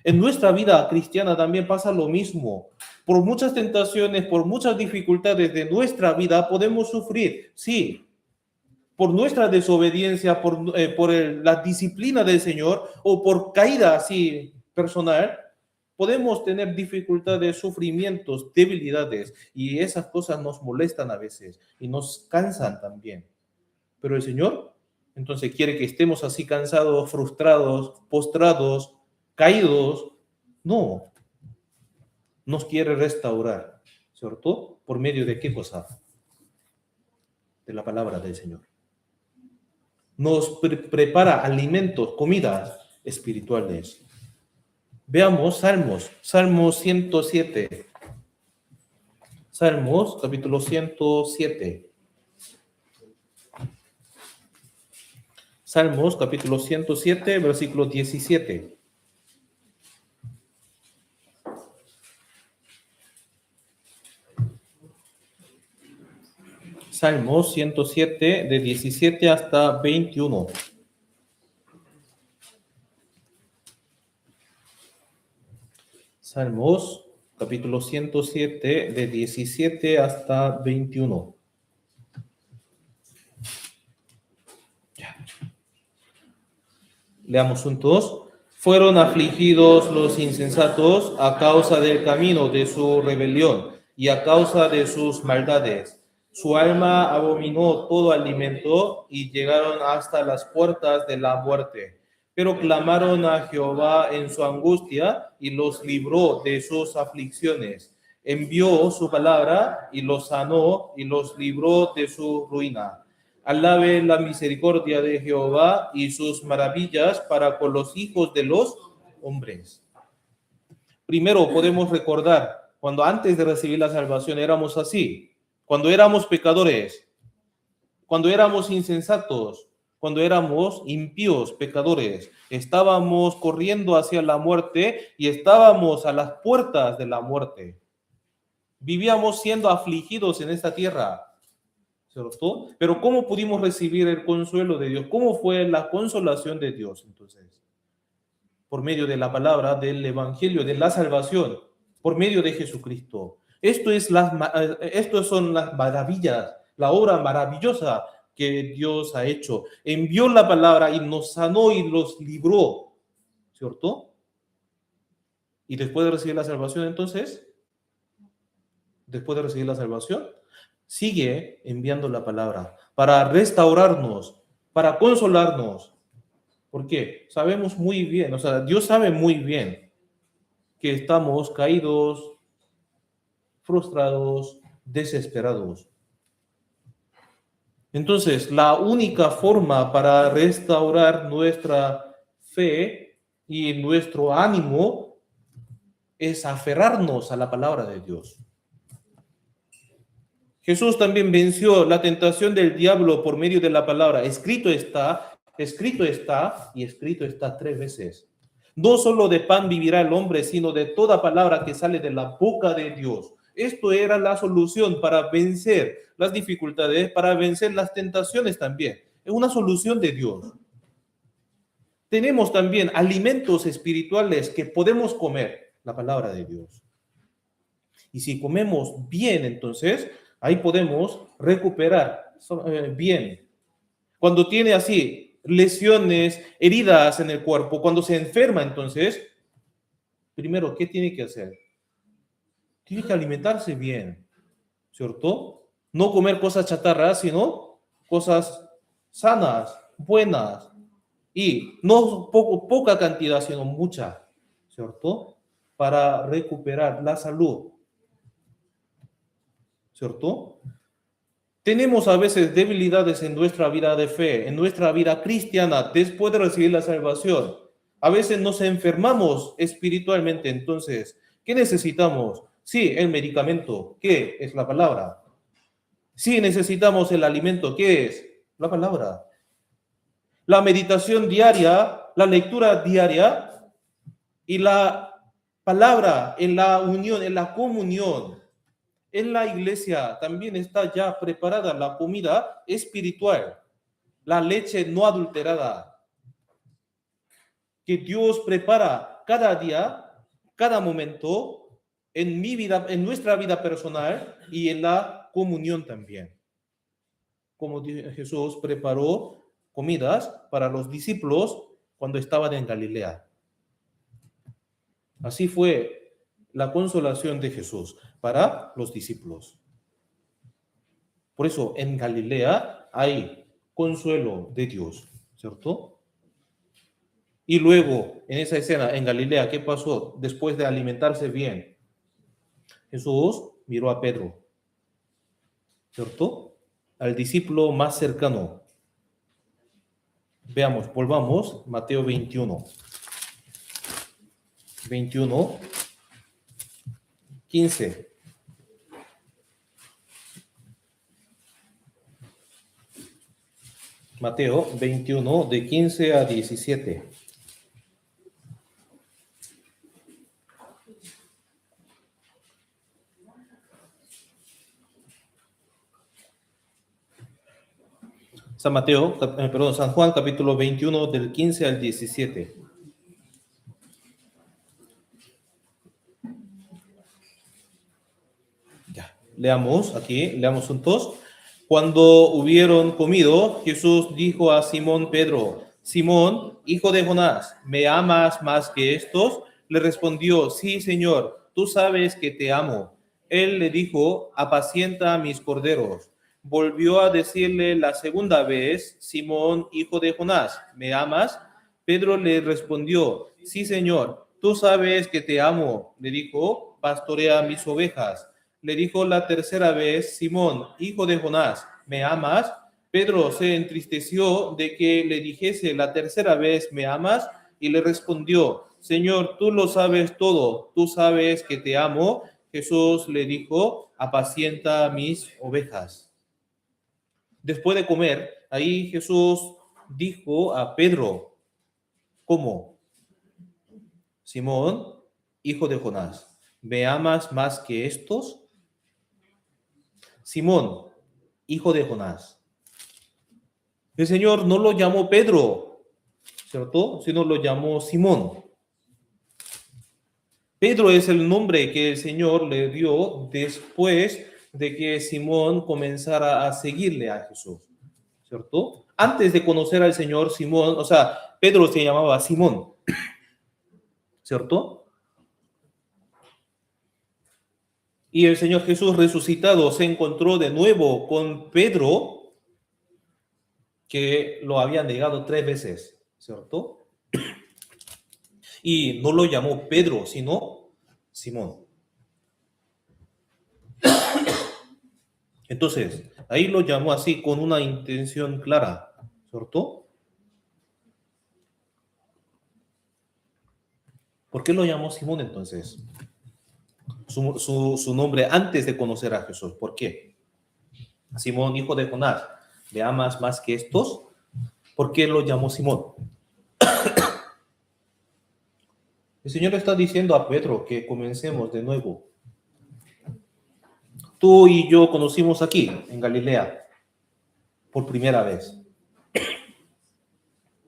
En nuestra vida cristiana también pasa lo mismo. Por muchas tentaciones, por muchas dificultades de nuestra vida podemos sufrir, sí, por nuestra desobediencia, por la disciplina del Señor o por caída así personal, podemos tener dificultades, sufrimientos, debilidades, y esas cosas nos molestan a veces y nos cansan también. Pero el Señor, entonces, quiere que estemos así cansados, frustrados, postrados, caídos. No, nos quiere restaurar, ¿cierto? ¿Por medio de qué cosa? De la palabra del Señor. Nos prepara alimentos, comidas espirituales. Veamos Salmos 107. Salmos, capítulo 107. Salmos, capítulo 107, versículo 17. Salmos 107, de 17 hasta 21. Salmos, capítulo 107, de 17 hasta 21. Leamos juntos. Fueron afligidos los insensatos a causa del camino de su rebelión y a causa de sus maldades. Su alma abominó todo alimento y llegaron hasta las puertas de la muerte. Pero clamaron a Jehová en su angustia y los libró de sus aflicciones. Envió su palabra y los sanó y los libró de su ruina. Alabe la misericordia de Jehová y sus maravillas para con los hijos de los hombres. Primero podemos recordar, cuando antes de recibir la salvación éramos así, cuando éramos pecadores, cuando éramos insensatos, cuando éramos impíos, pecadores. Estábamos corriendo hacia la muerte y estábamos a las puertas de la muerte. Vivíamos siendo afligidos en esta tierra, ¿cierto? Pero ¿cómo pudimos recibir el consuelo de Dios? ¿Cómo fue la consolación de Dios entonces? Por medio de la palabra, del evangelio, de la salvación, por medio de Jesucristo. Esto son las maravillas, la obra maravillosa que Dios ha hecho. Envió la palabra y nos sanó y los libró, ¿cierto? Y después de recibir la salvación, entonces, después de recibir la salvación, sigue enviando la palabra para restaurarnos, para consolarnos. ¿Por qué? Sabemos muy bien, o sea, Dios sabe muy bien que estamos caídos, frustrados, desesperados. Entonces, la única forma para restaurar nuestra fe y nuestro ánimo es aferrarnos a la palabra de Dios. Jesús también venció la tentación del diablo por medio de la palabra. Escrito está y escrito está 3 veces. No solo de pan vivirá el hombre, sino de toda palabra que sale de la boca de Dios. Esto era la solución para vencer las dificultades, para vencer las tentaciones también. Es una solución de Dios. Tenemos también alimentos espirituales que podemos comer, la palabra de Dios. Y si comemos bien, entonces, ahí podemos recuperar bien. Cuando tiene así lesiones, heridas en el cuerpo, cuando se enferma, entonces, primero, ¿qué tiene que hacer? Tiene que alimentarse bien, ¿cierto? No comer cosas chatarras, sino cosas sanas, buenas, y no poca cantidad, sino mucha, ¿cierto? Para recuperar la salud, ¿cierto? Tenemos a veces debilidades en nuestra vida de fe, en nuestra vida cristiana, después de recibir la salvación. A veces nos enfermamos espiritualmente, entonces, ¿qué necesitamos? Sí, el medicamento, ¿qué es la palabra? Sí, necesitamos el alimento, ¿qué es? La palabra. La meditación diaria, la lectura diaria y la palabra en la unión, en la comunión. En la iglesia también está ya preparada la comida espiritual, la leche no adulterada, que Dios prepara cada día, cada momento, en mi vida, en nuestra vida personal y en la comunión también. Como Jesús preparó comidas para los discípulos cuando estaban en Galilea. Así fue la consolación de Jesús para los discípulos. Por eso en Galilea hay consuelo de Dios, ¿cierto? Y luego, en esa escena en Galilea, ¿qué pasó? Después de alimentarse bien, Jesús miró a Pedro, ¿cierto? Al discípulo más cercano. Veamos, volvamos, Mateo 21. 21, 15. Mateo 21, de 15 a 17. San Juan, capítulo 21, del 15 al 17. Ya, leamos aquí, leamos juntos. Cuando hubieron comido, Jesús dijo a Simón Pedro: Simón, hijo de Jonás, ¿me amas más que estos? Le respondió: sí, Señor, tú sabes que te amo. Él le dijo: apacienta mis corderos. Volvió a decirle la segunda vez: Simón, hijo de Jonás, ¿me amas? Pedro le respondió: sí, Señor, tú sabes que te amo. Le dijo: pastorea mis ovejas. Le dijo la tercera vez: Simón, hijo de Jonás, ¿me amas? Pedro se entristeció de que le dijese la tercera vez: ¿me amas? Y le respondió: Señor, tú lo sabes todo, tú sabes que te amo. Jesús le dijo: apacienta mis ovejas. Después de comer, ahí Jesús dijo a Pedro, ¿cómo? Simón, hijo de Jonás, ¿me amas más que estos? Simón, hijo de Jonás. El Señor no lo llamó Pedro, ¿cierto? Sino lo llamó Simón. Pedro es el nombre que el Señor le dio después de que Simón comenzara a seguirle a Jesús, ¿cierto? Antes de conocer al Señor, Simón, o sea, Pedro se llamaba Simón, ¿cierto? Y el Señor Jesús resucitado se encontró de nuevo con Pedro, que lo había negado 3 veces, ¿cierto? Y no lo llamó Pedro, sino Simón. Entonces, ahí lo llamó así con una intención clara, ¿cierto? ¿Por qué lo llamó Simón entonces? Su nombre antes de conocer a Jesús. ¿Por qué? Simón, hijo de Jonás, ¿me amas más que estos? ¿Por qué lo llamó Simón? El Señor está diciendo a Pedro que comencemos de nuevo. Tú y yo conocimos aquí, en Galilea, por primera vez.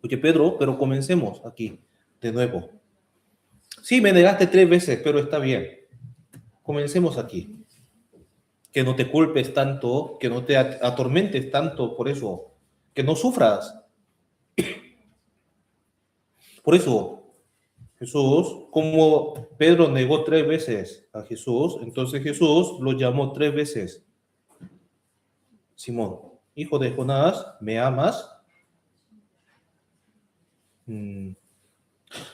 Oye, Pedro, pero comencemos aquí, de nuevo. Sí, me negaste 3 veces, pero está bien. Comencemos aquí. Que no te culpes tanto, que no te atormentes tanto por eso, que no sufras. Por eso, Jesús, como Pedro negó 3 veces a Jesús, entonces Jesús lo llamó 3 veces. Simón, hijo de Jonás, ¿me amas?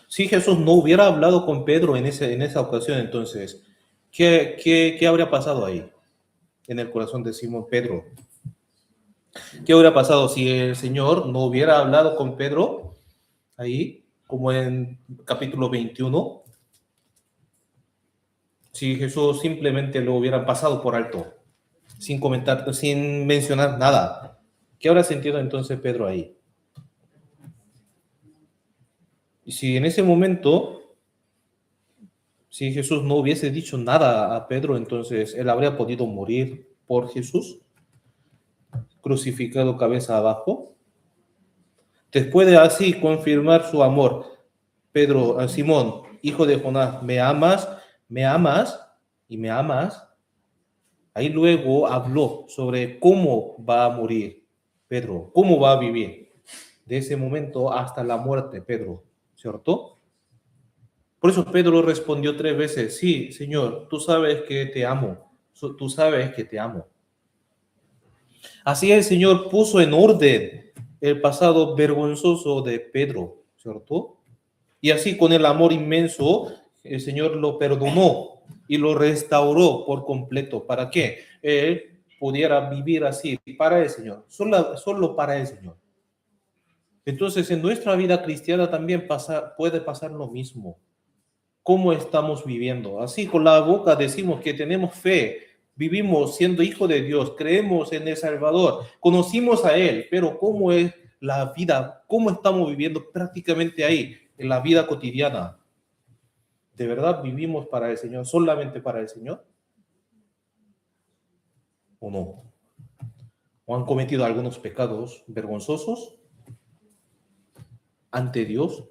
Si Jesús no hubiera hablado con Pedro en esa ocasión, entonces, ¿qué habría pasado ahí en el corazón de Simón Pedro? ¿Qué habría pasado si el Señor no hubiera hablado con Pedro ahí, como en capítulo 21? Si Jesús simplemente lo hubiera pasado por alto, sin comentar, sin mencionar nada, ¿qué habrá sentido entonces Pedro ahí? Y si en ese momento, si Jesús no hubiese dicho nada a Pedro, entonces él habría podido morir por Jesús, crucificado cabeza abajo. Después de así confirmar su amor, Pedro, a Simón, hijo de Jonás, ¿me amas? ¿Me amas? ¿Y me amas? Ahí luego habló sobre cómo va a morir Pedro, cómo va a vivir de ese momento hasta la muerte, Pedro, ¿cierto? Por eso Pedro respondió 3 veces, sí, Señor, tú sabes que te amo, tú sabes que te amo. Así el Señor puso en orden el pasado vergonzoso de Pedro, ¿cierto? Y así con el amor inmenso, el Señor lo perdonó y lo restauró por completo. ¿Para qué? Él pudiera vivir así para el Señor, solo para el Señor. Entonces, en nuestra vida cristiana también puede pasar lo mismo. ¿Cómo estamos viviendo? Así con la boca decimos que tenemos fe, vivimos siendo hijos de Dios, creemos en el Salvador, conocimos a Él, pero ¿cómo es la vida? ¿Cómo estamos viviendo prácticamente ahí, en la vida cotidiana? ¿De verdad vivimos para el Señor, solamente para el Señor? ¿O no? ¿O han cometido algunos pecados vergonzosos ante Dios?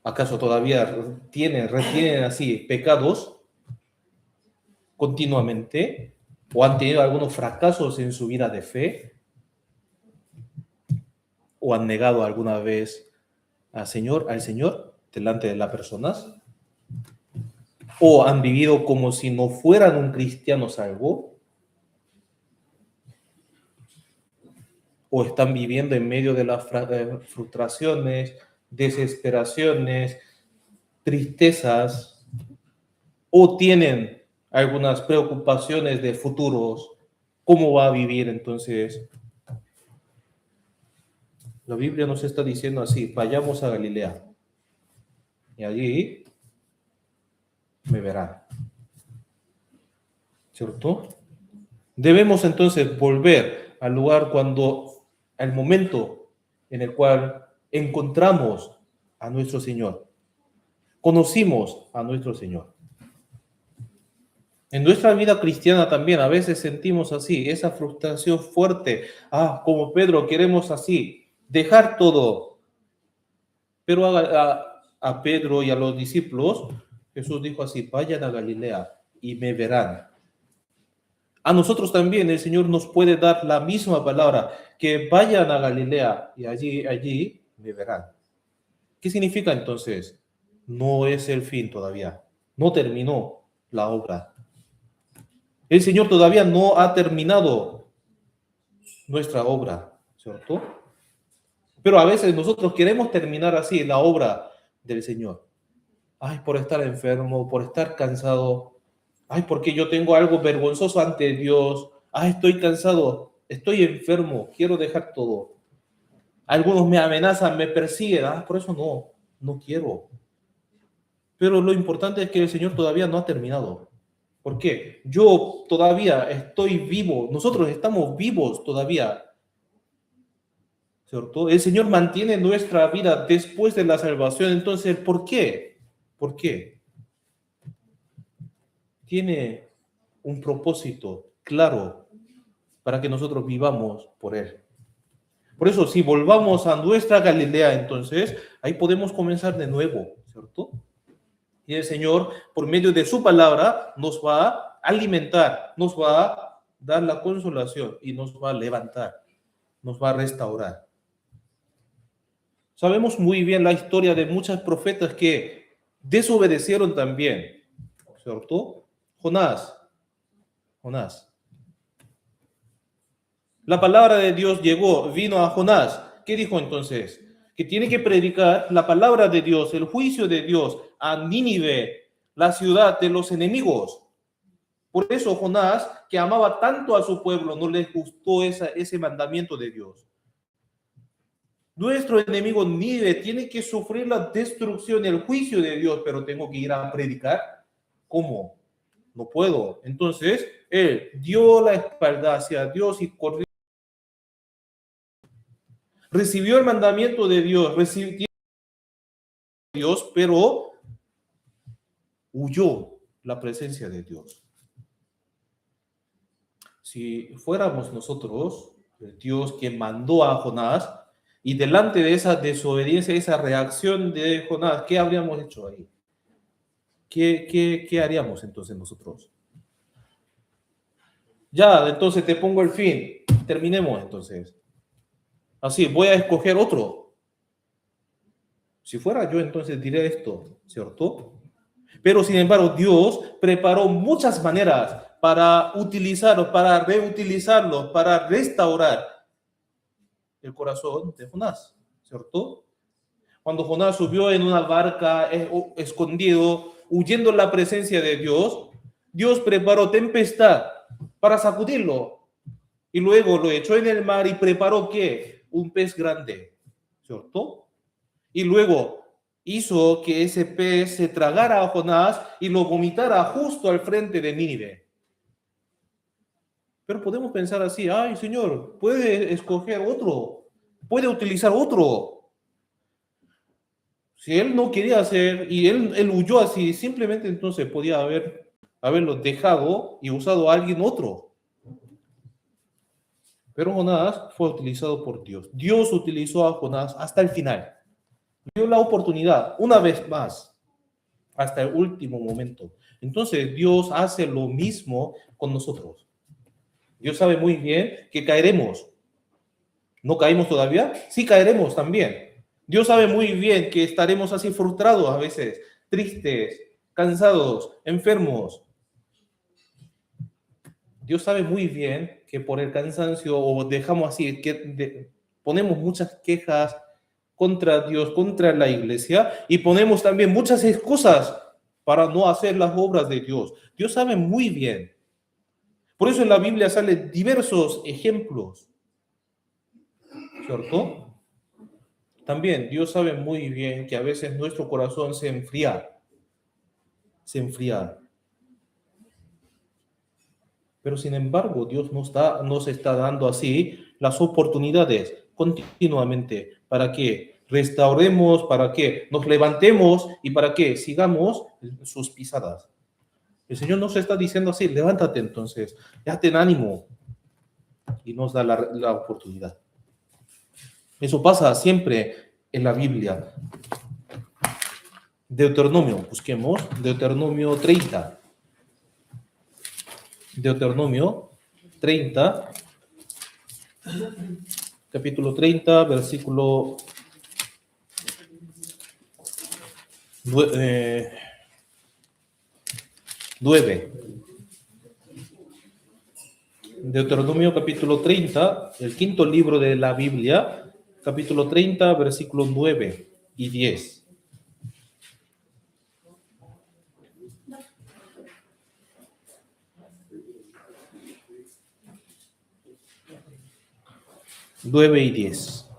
¿Acaso todavía retienen así pecados continuamente? ¿O han tenido algunos fracasos en su vida de fe? ¿O han negado alguna vez al Señor delante de las personas? ¿O han vivido como si no fueran un cristiano salvo? ¿O están viviendo en medio de las frustraciones, desesperaciones, tristezas? ¿O tienen algunas preocupaciones de futuros? ¿Cómo va a vivir entonces? La Biblia nos está diciendo así, vayamos a Galilea y allí me verán. ¿Cierto? Debemos entonces volver al lugar cuando el momento en el cual encontramos a nuestro Señor, conocimos a nuestro Señor. En nuestra vida cristiana también a veces sentimos así, esa frustración fuerte. Como Pedro queremos así, dejar todo. Pero a Pedro y a los discípulos, Jesús dijo así, vayan a Galilea y me verán. A nosotros también el Señor nos puede dar la misma palabra, que vayan a Galilea y allí me verán. ¿Qué significa entonces? No es el fin todavía, no terminó la obra. El Señor todavía no ha terminado nuestra obra, ¿cierto? Pero a veces nosotros queremos terminar así la obra del Señor. Por estar enfermo, por estar cansado. Porque yo tengo algo vergonzoso ante Dios. Estoy cansado, estoy enfermo, quiero dejar todo. Algunos me amenazan, me persiguen. Por eso no quiero. Pero lo importante es que el Señor todavía no ha terminado. ¿Por qué? Yo todavía estoy vivo, nosotros estamos vivos todavía, ¿cierto? El Señor mantiene nuestra vida después de la salvación. Entonces, ¿por qué? ¿Por qué? Tiene un propósito claro para que nosotros vivamos por Él. Por eso, si volvamos a nuestra Galilea, entonces, ahí podemos comenzar de nuevo, ¿cierto? Y el Señor, por medio de su palabra, nos va a alimentar, nos va a dar la consolación y nos va a levantar, nos va a restaurar. Sabemos muy bien la historia de muchos profetas que desobedecieron también, ¿cierto? Jonás. La palabra de Dios vino a Jonás. ¿Qué dijo entonces? Que tiene que predicar la palabra de Dios, el juicio de Dios a Nínive, la ciudad de los enemigos. Por eso Jonás, que amaba tanto a su pueblo, no le gustó ese mandamiento de Dios. Nuestro enemigo Nínive tiene que sufrir la destrucción y el juicio de Dios, pero tengo que ir a predicar. ¿Cómo? No puedo. Entonces, él dio la espalda hacia Dios y corrió. Recibió el mandamiento de Dios, pero huyó la presencia de Dios. Si fuéramos nosotros, el Dios que mandó a Jonás, y delante de esa desobediencia, esa reacción de Jonás, ¿qué habríamos hecho ahí? ¿Qué haríamos entonces nosotros? Ya, entonces te pongo el fin. Terminemos entonces. Así, voy a escoger otro. Si fuera yo, entonces diré esto, ¿cierto? Pero sin embargo, Dios preparó muchas maneras para utilizarlo, para reutilizarlo, para restaurar el corazón de Jonás, ¿cierto? Cuando Jonás subió en una barca escondido, huyendo de la presencia de Dios, Dios preparó tempestad para sacudirlo. Y luego lo echó en el mar y preparó ¿qué? Un pez grande, ¿cierto? Y luego hizo que ese pez se tragara a Jonás y lo vomitara justo al frente de Nínive. Pero podemos pensar así, Señor, puede escoger otro, puede utilizar otro. Si él no quería hacer y él huyó así, simplemente entonces podía haberlo dejado y usado a alguien otro. Pero Jonás fue utilizado por Dios. Dios utilizó a Jonás hasta el final. Dio la oportunidad una vez más hasta el último momento. Entonces Dios hace lo mismo con nosotros. Dios sabe muy bien que caeremos. ¿No caímos todavía? Sí caeremos también. Dios sabe muy bien que estaremos así frustrados a veces, tristes, cansados, enfermos. Dios sabe muy bien que por el cansancio o dejamos así, ponemos muchas quejas contra Dios, contra la iglesia y ponemos también muchas excusas para no hacer las obras de Dios. Dios sabe muy bien. Por eso en la Biblia salen diversos ejemplos, ¿cierto? También Dios sabe muy bien que a veces nuestro corazón se enfría. Pero sin embargo, Dios nos está dando así las oportunidades continuamente. ¿Para qué? Restauremos, para que nos levantemos y para que sigamos sus pisadas. El Señor nos está diciendo así, levántate entonces, ya ten ánimo, y nos da la oportunidad. Eso pasa siempre en la Biblia. Deuteronomio, busquemos Deuteronomio 30. Deuteronomio 30, capítulo 30, versículo 9. Deuteronomio capítulo 30, el quinto libro de la Biblia, capítulo 30, versículos 9 y 10. Nueve y 10.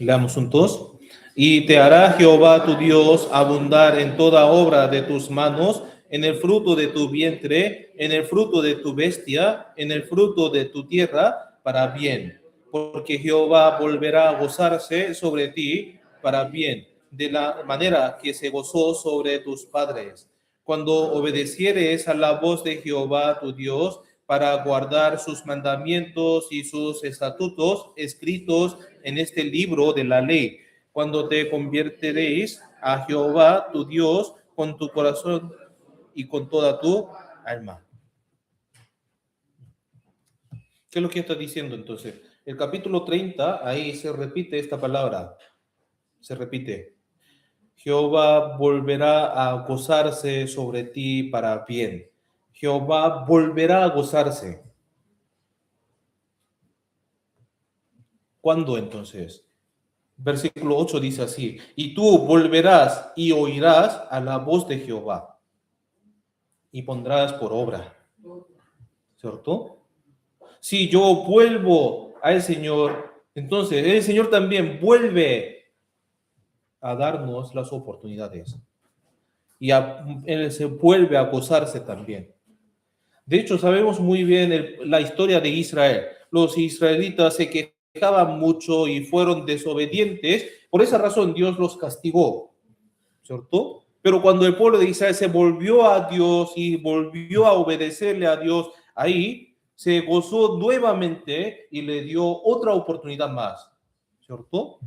Leamos juntos. Y te hará Jehová tu Dios abundar en toda obra de tus manos, en el fruto de tu vientre, en el fruto de tu bestia, en el fruto de tu tierra, para bien. Porque Jehová volverá a gozarse sobre ti para bien, de la manera que se gozó sobre tus padres. Cuando obedecieres a la voz de Jehová tu Dios, para guardar sus mandamientos y sus estatutos escritos en este libro de la ley, cuando te convertiréis a Jehová tu Dios con tu corazón y con toda tu alma. ¿Qué es lo que está diciendo entonces? El capítulo 30, ahí se repite esta palabra. Se repite. Jehová volverá a gozarse sobre ti para bien. Jehová volverá a gozarse. ¿Cuándo entonces? Versículo 8 dice así, y tú volverás y oirás a la voz de Jehová y pondrás por obra. ¿Cierto? Si yo vuelvo al Señor, entonces el Señor también vuelve a darnos las oportunidades. Y Él se vuelve a gozarse también. De hecho, sabemos muy bien la historia de Israel. Los israelitas se quejaban mucho y fueron desobedientes. Por esa razón Dios los castigó, ¿cierto? Pero cuando el pueblo de Israel se volvió a Dios y volvió a obedecerle a Dios, ahí se gozó nuevamente y le dio otra oportunidad más, ¿cierto?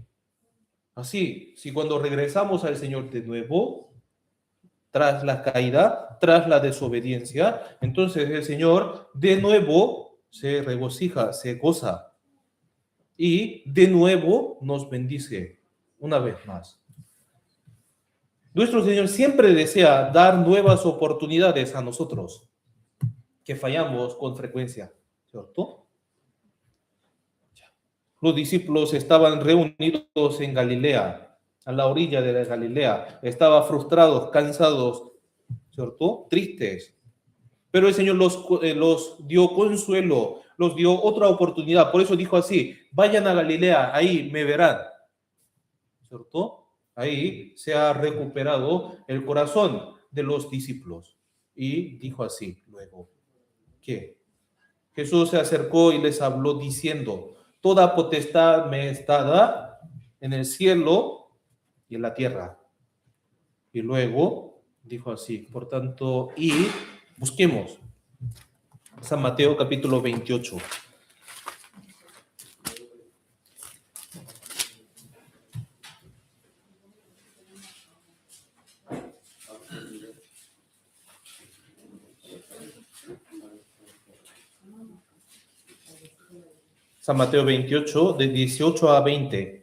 Así, si cuando regresamos al Señor de nuevo, tras la caída, tras la desobediencia, entonces el Señor de nuevo se regocija, se goza y de nuevo nos bendice una vez más. Nuestro Señor siempre desea dar nuevas oportunidades a nosotros, que fallamos con frecuencia, ¿cierto? Los discípulos estaban reunidos en Galilea, a la orilla de la Galilea, estaban frustrados, cansados, ¿cierto? Tristes. Pero el Señor los dio consuelo, los dio otra oportunidad. Por eso dijo así, vayan a Galilea, ahí me verán, ¿cierto? Ahí se ha recuperado el corazón de los discípulos. Y dijo así luego, ¿qué? Jesús se acercó y les habló diciendo, toda potestad me es dada en el cielo y en la tierra. Y luego dijo así, por tanto, y busquemos San Mateo capítulo 28. San Mateo 28, de 18 a 20.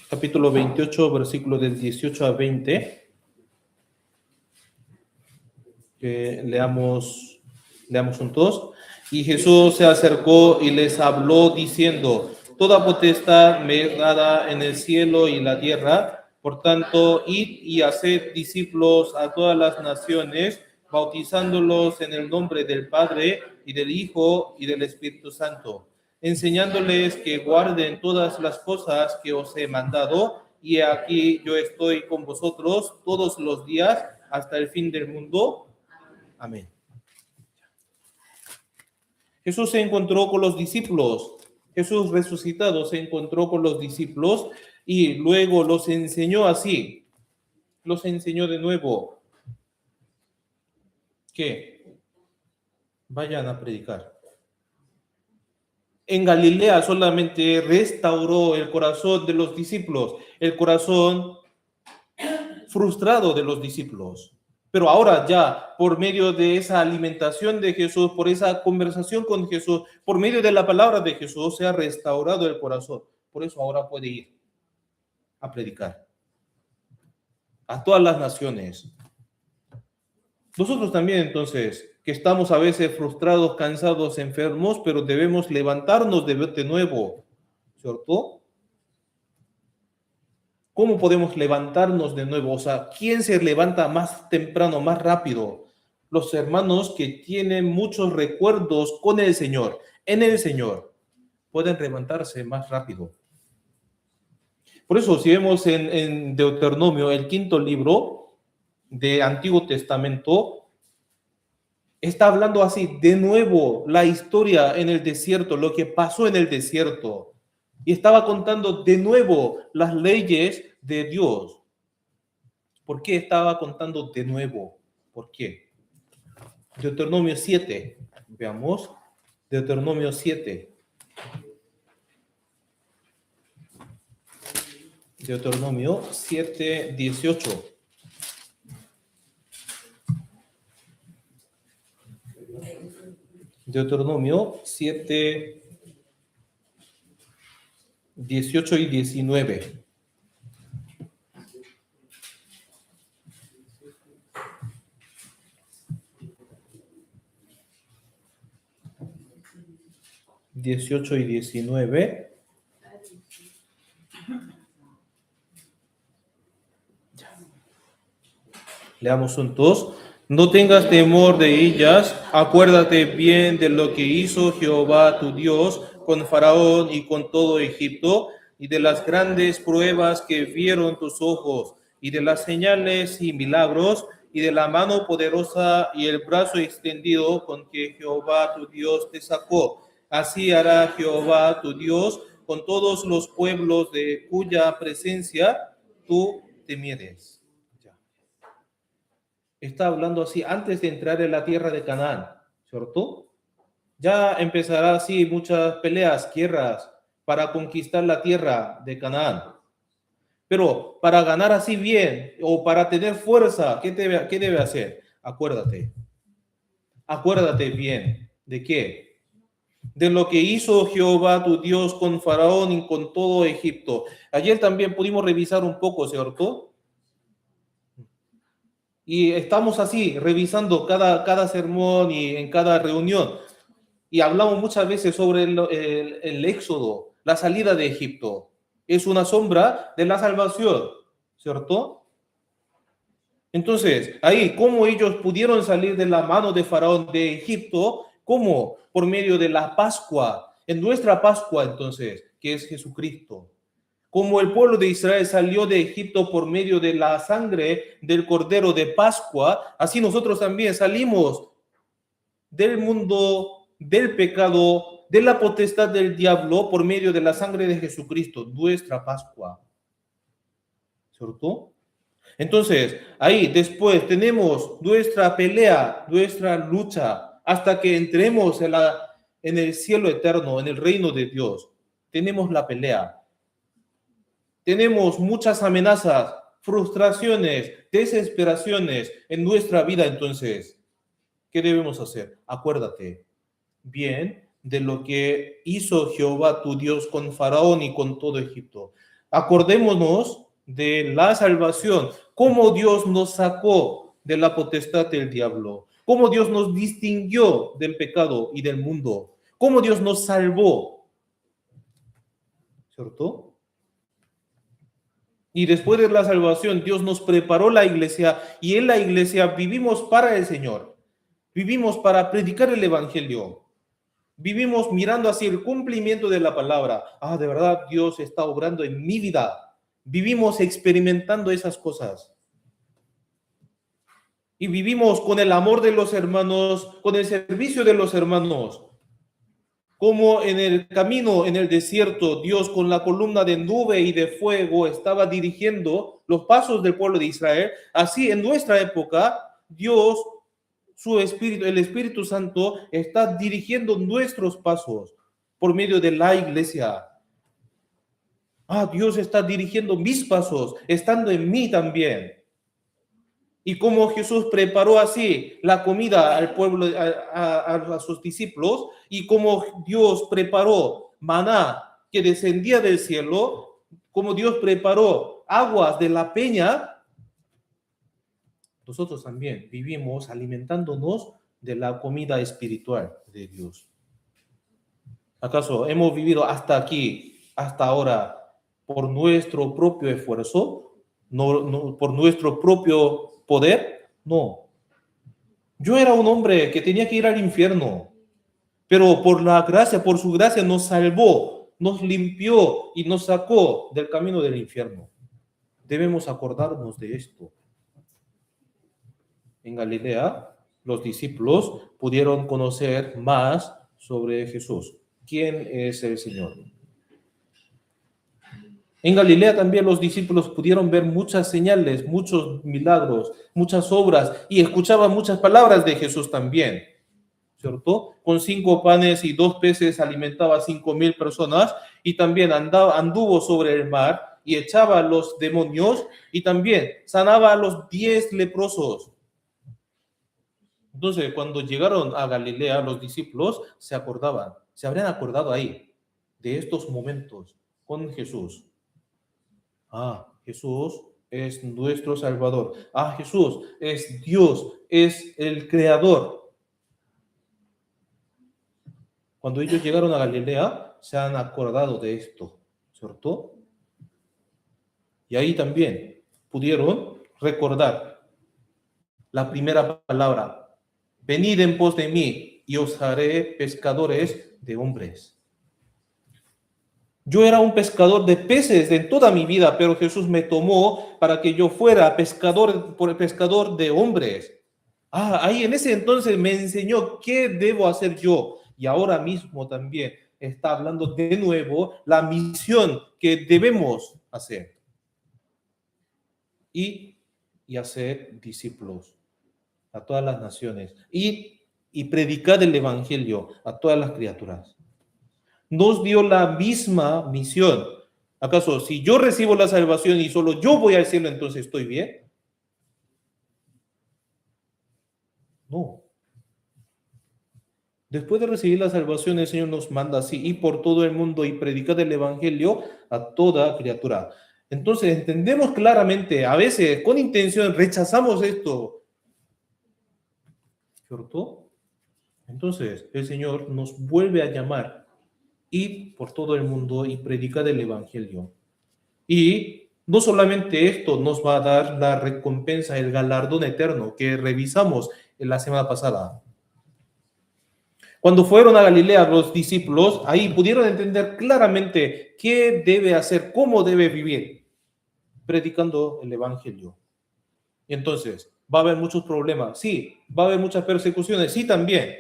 Capítulo 28, versículo del 18 a 20. Leamos juntos. Y Jesús se acercó y les habló diciendo, toda potestad me es dada en el cielo y la tierra. Por tanto, id y haced discípulos a todas las naciones, bautizándolos en el nombre del Padre y del Hijo y del Espíritu Santo, enseñándoles que guarden todas las cosas que os he mandado, y aquí yo estoy con vosotros todos los días hasta el fin del mundo. Amén. Jesús se encontró con los discípulos. Jesús resucitado se encontró con los discípulos y luego los enseñó así. Los enseñó de nuevo que vayan a predicar. En Galilea solamente restauró el corazón de los discípulos, el corazón frustrado de los discípulos. Pero ahora ya, por medio de esa alimentación de Jesús, por esa conversación con Jesús, por medio de la palabra de Jesús, se ha restaurado el corazón. Por eso ahora puede ir a predicar a todas las naciones. Nosotros también, entonces, que estamos a veces frustrados, cansados, enfermos, pero debemos levantarnos de nuevo, ¿cierto? ¿Cómo podemos levantarnos de nuevo? O sea, ¿quién se levanta más temprano, más rápido? Los hermanos que tienen muchos recuerdos con el Señor, en el Señor, pueden levantarse más rápido. Por eso, si vemos en Deuteronomio, el 5º libro de Antiguo Testamento, está hablando así, de nuevo, la historia en el desierto, lo que pasó en el desierto. Y estaba contando de nuevo las leyes de Dios. ¿Por qué estaba contando de nuevo? ¿Por qué? Deuteronomio 7. Veamos. Deuteronomio 7. Deuteronomio 7, 18. Deuteronomio 7, 18 y 19. Dieciocho y 19. Leamos juntos. No tengas temor de ellas, acuérdate bien de lo que hizo Jehová tu Dios con Faraón y con todo Egipto, y de las grandes pruebas que vieron tus ojos, y de las señales y milagros, y de la mano poderosa y el brazo extendido con que Jehová tu Dios te sacó. Así hará Jehová tu Dios con todos los pueblos de cuya presencia tú temieres. Está hablando así antes de entrar en la tierra de Canaán, ¿cierto? Ya empezará así muchas peleas, guerras para conquistar la tierra de Canaán. Pero para ganar así bien o para tener fuerza, ¿qué debe hacer? Acuérdate bien. ¿De qué? De lo que hizo Jehová tu Dios con Faraón y con todo Egipto. Ayer también pudimos revisar un poco, ¿cierto? Y estamos así, revisando cada sermón y en cada reunión. Y hablamos muchas veces sobre el éxodo, la salida de Egipto. Es una sombra de la salvación, ¿cierto? Entonces, ahí, ¿cómo ellos pudieron salir de la mano de Faraón de Egipto? ¿Cómo? Por medio de la Pascua. En nuestra Pascua, entonces, que es Jesucristo. Como el pueblo de Israel salió de Egipto por medio de la sangre del Cordero de Pascua, así nosotros también salimos del mundo, del pecado, de la potestad del diablo por medio de la sangre de Jesucristo, nuestra Pascua. ¿Cierto? Entonces, ahí después tenemos nuestra pelea, nuestra lucha, hasta que entremos en el cielo eterno, en el reino de Dios. Tenemos la pelea. Tenemos muchas amenazas, frustraciones, desesperaciones en nuestra vida. Entonces, ¿qué debemos hacer? Acuérdate bien de lo que hizo Jehová tu Dios con Faraón y con todo Egipto. Acordémonos de la salvación, cómo Dios nos sacó de la potestad del diablo, cómo Dios nos distinguió del pecado y del mundo, cómo Dios nos salvó, ¿cierto? Y después de la salvación, Dios nos preparó la iglesia y en la iglesia vivimos para el Señor. Vivimos para predicar el evangelio. Vivimos mirando hacia el cumplimiento de la palabra. De verdad, Dios está obrando en mi vida. Vivimos experimentando esas cosas. Y vivimos con el amor de los hermanos, con el servicio de los hermanos. Como en el camino, en el desierto, Dios con la columna de nube y de fuego estaba dirigiendo los pasos del pueblo de Israel. Así en nuestra época, Dios, su Espíritu, el Espíritu Santo, está dirigiendo nuestros pasos por medio de la iglesia. Dios está dirigiendo mis pasos, estando en mí también. Y como Jesús preparó así la comida al pueblo, a sus discípulos, y como Dios preparó maná que descendía del cielo, como Dios preparó aguas de la peña, nosotros también vivimos alimentándonos de la comida espiritual de Dios. ¿Acaso hemos vivido hasta aquí, hasta ahora, por nuestro propio esfuerzo? No por nuestro propio poder? No. Yo era un hombre que tenía que ir al infierno, pero por la gracia, por su gracia nos salvó, nos limpió y nos sacó del camino del infierno. Debemos acordarnos de esto. En Galilea, los discípulos pudieron conocer más sobre Jesús. ¿Quién es el Señor? En Galilea también los discípulos pudieron ver muchas señales, muchos milagros, muchas obras y escuchaban muchas palabras de Jesús también, ¿cierto? Con 5 panes y 2 peces alimentaba a 5,000 personas y también anduvo sobre el mar y echaba a los demonios y también sanaba a los 10 leprosos. Entonces, cuando llegaron a Galilea, los discípulos se habrían acordado ahí de estos momentos con Jesús. Jesús es nuestro Salvador. Jesús es Dios, es el Creador. Cuando ellos llegaron a Galilea, se han acordado de esto, ¿cierto? Y ahí también pudieron recordar la primera palabra: venid en pos de mí y os haré pescadores de hombres. Yo era un pescador de peces en toda mi vida, pero Jesús me tomó para que yo fuera pescador de hombres. Ahí en ese entonces me enseñó qué debo hacer yo. Y ahora mismo también está hablando de nuevo la misión que debemos hacer. Y hacer discípulos a todas las naciones. Y predicar el evangelio a todas las criaturas. Nos dio la misma misión. ¿Acaso si yo recibo la salvación y solo yo voy al cielo, entonces estoy bien? No. Después de recibir la salvación, el Señor nos manda así: ir por todo el mundo y predicar el evangelio a toda criatura. Entonces entendemos claramente, a veces con intención rechazamos esto, ¿cierto? Entonces el Señor nos vuelve a llamar: ir por todo el mundo y predicar el evangelio. Y no solamente esto nos va a dar la recompensa, el galardón eterno que revisamos en la semana pasada. Cuando fueron a Galilea los discípulos, ahí pudieron entender claramente qué debe hacer, cómo debe vivir, predicando el evangelio. Y entonces, ¿va a haber muchos problemas? Sí. ¿Va a haber muchas persecuciones? Sí, también.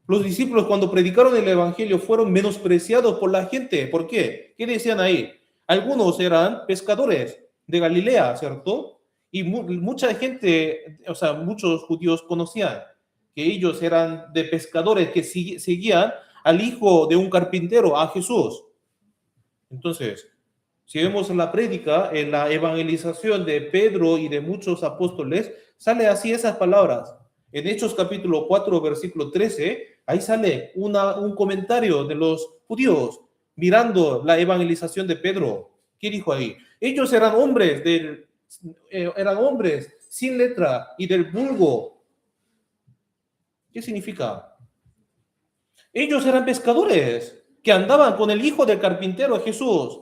Los discípulos, cuando predicaron el evangelio, fueron menospreciados por la gente. ¿Por qué? ¿Qué decían ahí? Algunos eran pescadores de Galilea, ¿cierto? Y mucha gente, muchos judíos conocían que ellos eran de pescadores que seguían al hijo de un carpintero, a Jesús. Entonces, si vemos la prédica, en la evangelización de Pedro y de muchos apóstoles, sale así esas palabras. En Hechos capítulo 4, versículo 13, ahí sale un comentario de los judíos mirando la evangelización de Pedro. ¿Qué dijo ahí? Ellos eran hombres sin letra y del vulgo. ¿Qué significa? Ellos eran pescadores que andaban con el hijo del carpintero, Jesús.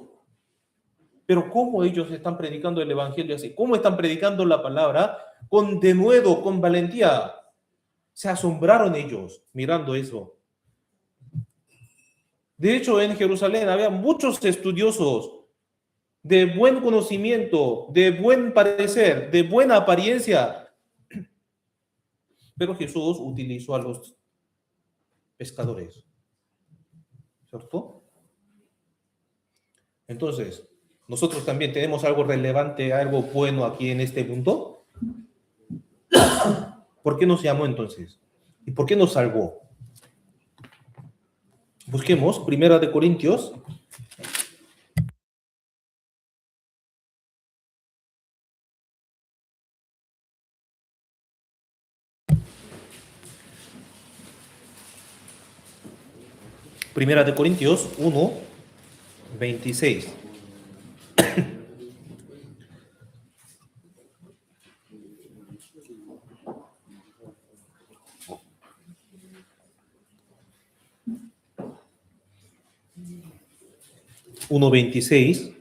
Pero ¿cómo ellos están predicando el evangelio así? ¿Cómo están predicando la palabra con denuedo, con valentía? Se asombraron ellos mirando eso. De hecho, en Jerusalén había muchos estudiosos de buen conocimiento, de buen parecer, de buena apariencia. Pero Jesús utilizó a los pescadores, ¿cierto? Entonces, nosotros también tenemos algo relevante, algo bueno aquí en este mundo. ¿Por qué nos llamó entonces? ¿Y por qué nos salvó? Busquemos Primera de Corintios. Primera de Corintios 1, 26. Uno 26.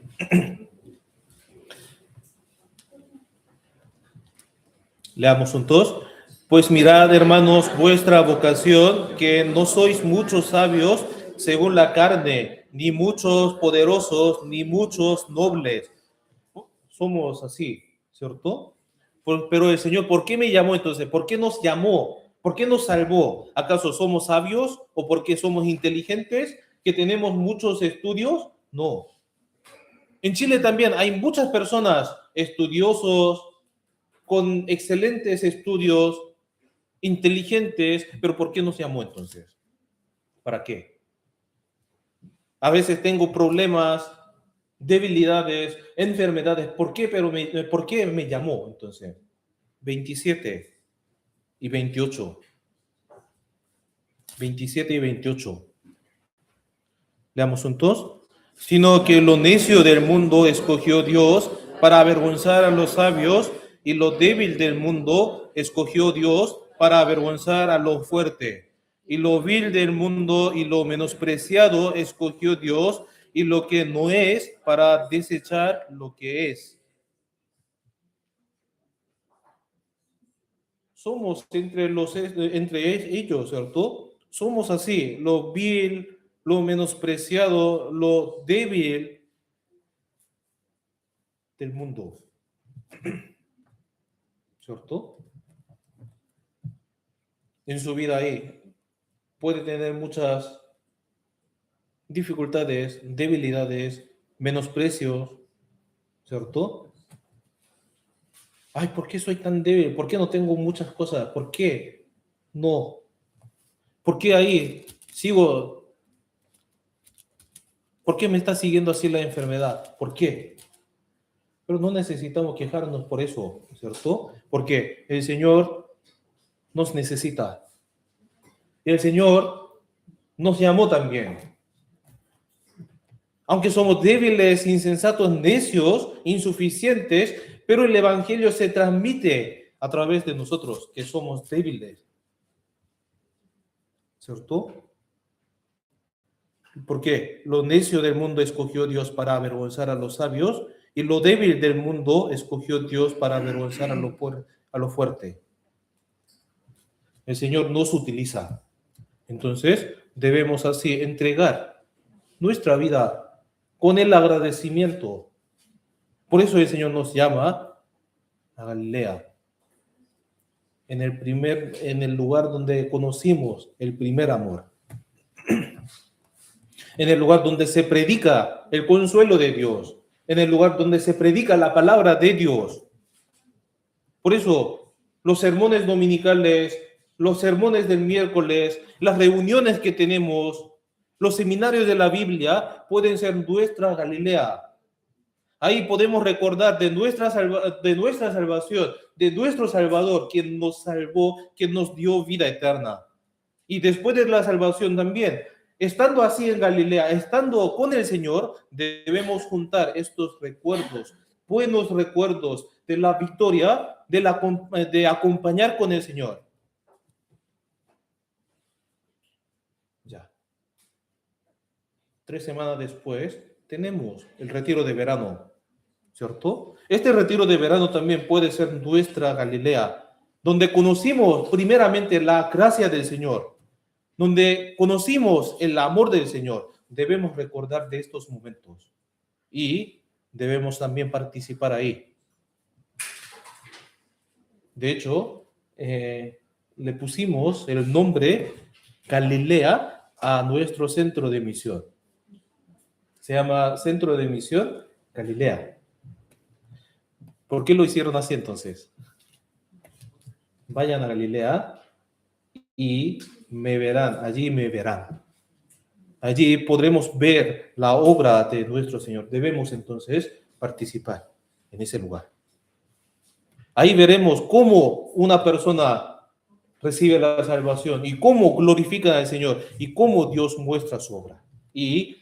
Leamos juntos. Pues mirad, hermanos, vuestra vocación, que no sois muchos sabios según la carne, ni muchos poderosos, ni muchos nobles. Somos así, ¿cierto? Pero el Señor, ¿por qué me llamó entonces? ¿Por qué nos llamó? ¿Por qué nos salvó? ¿Acaso somos sabios o porque somos inteligentes, que tenemos muchos estudios? No. En Chile también hay muchas personas estudiosos, con excelentes estudios, inteligentes, pero ¿por qué nos llamó entonces? ¿Para qué? A veces tengo problemas, debilidades, enfermedades. ¿Por qué? ¿Por qué me llamó entonces? 27 y 28. 27 y 28. Leamos juntos. Sino que lo necio del mundo escogió Dios para avergonzar a los sabios, y lo débil del mundo escogió Dios para avergonzar a lo fuerte. Y lo vil del mundo y lo menospreciado escogió Dios, y lo que no es, para desechar lo que es. Somos entre ellos, ¿cierto? Somos así, lo vil, lo menospreciado, lo débil del mundo, ¿cierto? En su vida ahí puede tener muchas dificultades, debilidades, menosprecios, ¿cierto? Ay, ¿por qué soy tan débil? ¿Por qué no tengo muchas cosas? ¿Por qué no? ¿Por qué ahí sigo? ¿Por qué me está siguiendo así la enfermedad? ¿Por qué? Pero no necesitamos quejarnos por eso, ¿cierto? Porque el Señor nos necesita. Y el Señor nos llamó también. Aunque somos débiles, insensatos, necios, insuficientes, pero el Evangelio se transmite a través de nosotros, que somos débiles, ¿cierto? Porque lo necio del mundo escogió Dios para avergonzar a los sabios, y lo débil del mundo escogió Dios para avergonzar a lo fuerte. El Señor nos utiliza. Entonces, debemos así entregar nuestra vida con el agradecimiento. Por eso el Señor nos llama a Galilea, en el lugar donde conocimos el primer amor, en el lugar donde se predica el consuelo de Dios, en el lugar donde se predica la palabra de Dios. Por eso, los sermones dominicales, los sermones del miércoles, las reuniones que tenemos, los seminarios de la Biblia pueden ser nuestra Galilea. Ahí podemos recordar de nuestra salvación, de nuestro Salvador, quien nos salvó, quien nos dio vida eterna. Y después de la salvación también, estando así en Galilea, estando con el Señor, debemos juntar estos recuerdos, buenos recuerdos de la victoria, de acompañar con el Señor. Ya. 3 semanas después, tenemos el retiro de verano. ¿cierto? Este retiro de verano también puede ser nuestra Galilea, donde conocimos primeramente la gracia del Señor, donde conocimos el amor del Señor. Debemos recordar de estos momentos y debemos también participar ahí. De hecho, le pusimos el nombre Galilea a nuestro centro de misión. Se llama Centro de Misión Galilea. ¿Por qué lo hicieron así entonces? Vayan a Galilea y me verán, allí me verán. Allí podremos ver la obra de nuestro Señor. Debemos entonces participar en ese lugar. Ahí veremos cómo una persona recibe la salvación y cómo glorifican al Señor y cómo Dios muestra su obra. Y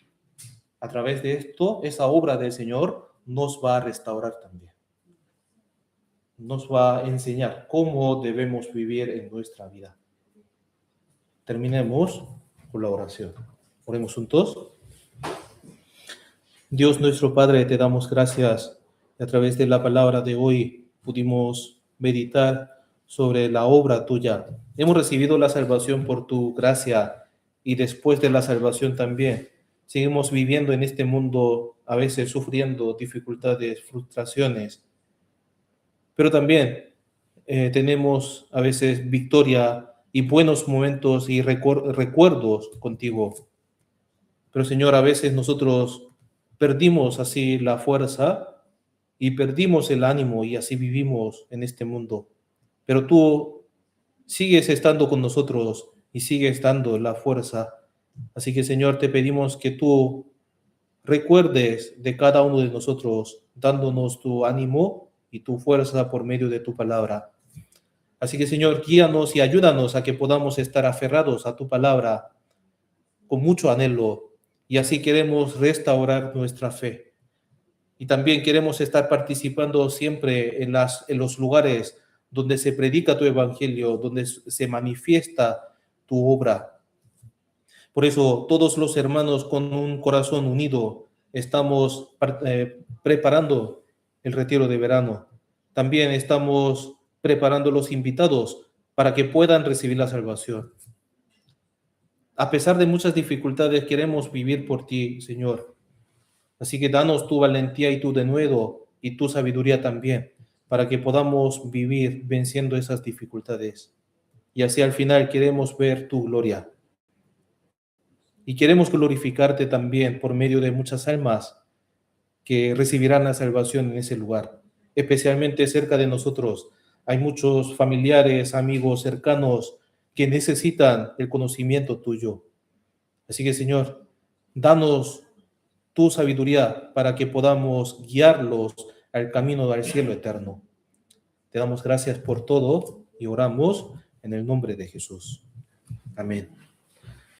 a través de esto, esa obra del Señor nos va a restaurar también. Nos va a enseñar cómo debemos vivir en nuestra vida. Terminemos con la oración. Oremos juntos. Dios nuestro Padre, te damos gracias. A través de la palabra de hoy pudimos meditar sobre la obra tuya. Hemos recibido la salvación por tu gracia y después de la salvación también. Seguimos viviendo en este mundo, a veces sufriendo dificultades, frustraciones, pero también tenemos a veces victoria y buenos momentos y recuerdos contigo. Pero Señor, a veces nosotros perdimos así la fuerza y perdimos el ánimo y así vivimos en este mundo. Pero tú sigues estando con nosotros y sigues dando la fuerza. Así que Señor, te pedimos que tú recuerdes de cada uno de nosotros, dándonos tu ánimo y tu fuerza por medio de tu palabra. Así que Señor, guíanos y ayúdanos a que podamos estar aferrados a tu palabra con mucho anhelo, y así queremos restaurar nuestra fe. Y también queremos estar participando siempre en los lugares donde se predica tu evangelio, donde se manifiesta tu obra. Por eso todos los hermanos con un corazón unido estamos preparando el retiro de verano. También estamos preparando los invitados para que puedan recibir la salvación. A pesar de muchas dificultades, queremos vivir por ti, Señor. Así que danos tu valentía y tu denuedo y tu sabiduría también, para que podamos vivir venciendo esas dificultades. Y así al final queremos ver tu gloria. Y queremos glorificarte también por medio de muchas almas que recibirán la salvación en ese lugar. Especialmente cerca de nosotros hay muchos familiares, amigos cercanos que necesitan el conocimiento tuyo. Así que, Señor, danos tu sabiduría para que podamos guiarlos al camino del cielo eterno. Te damos gracias por todo y oramos en el nombre de Jesús. Amén.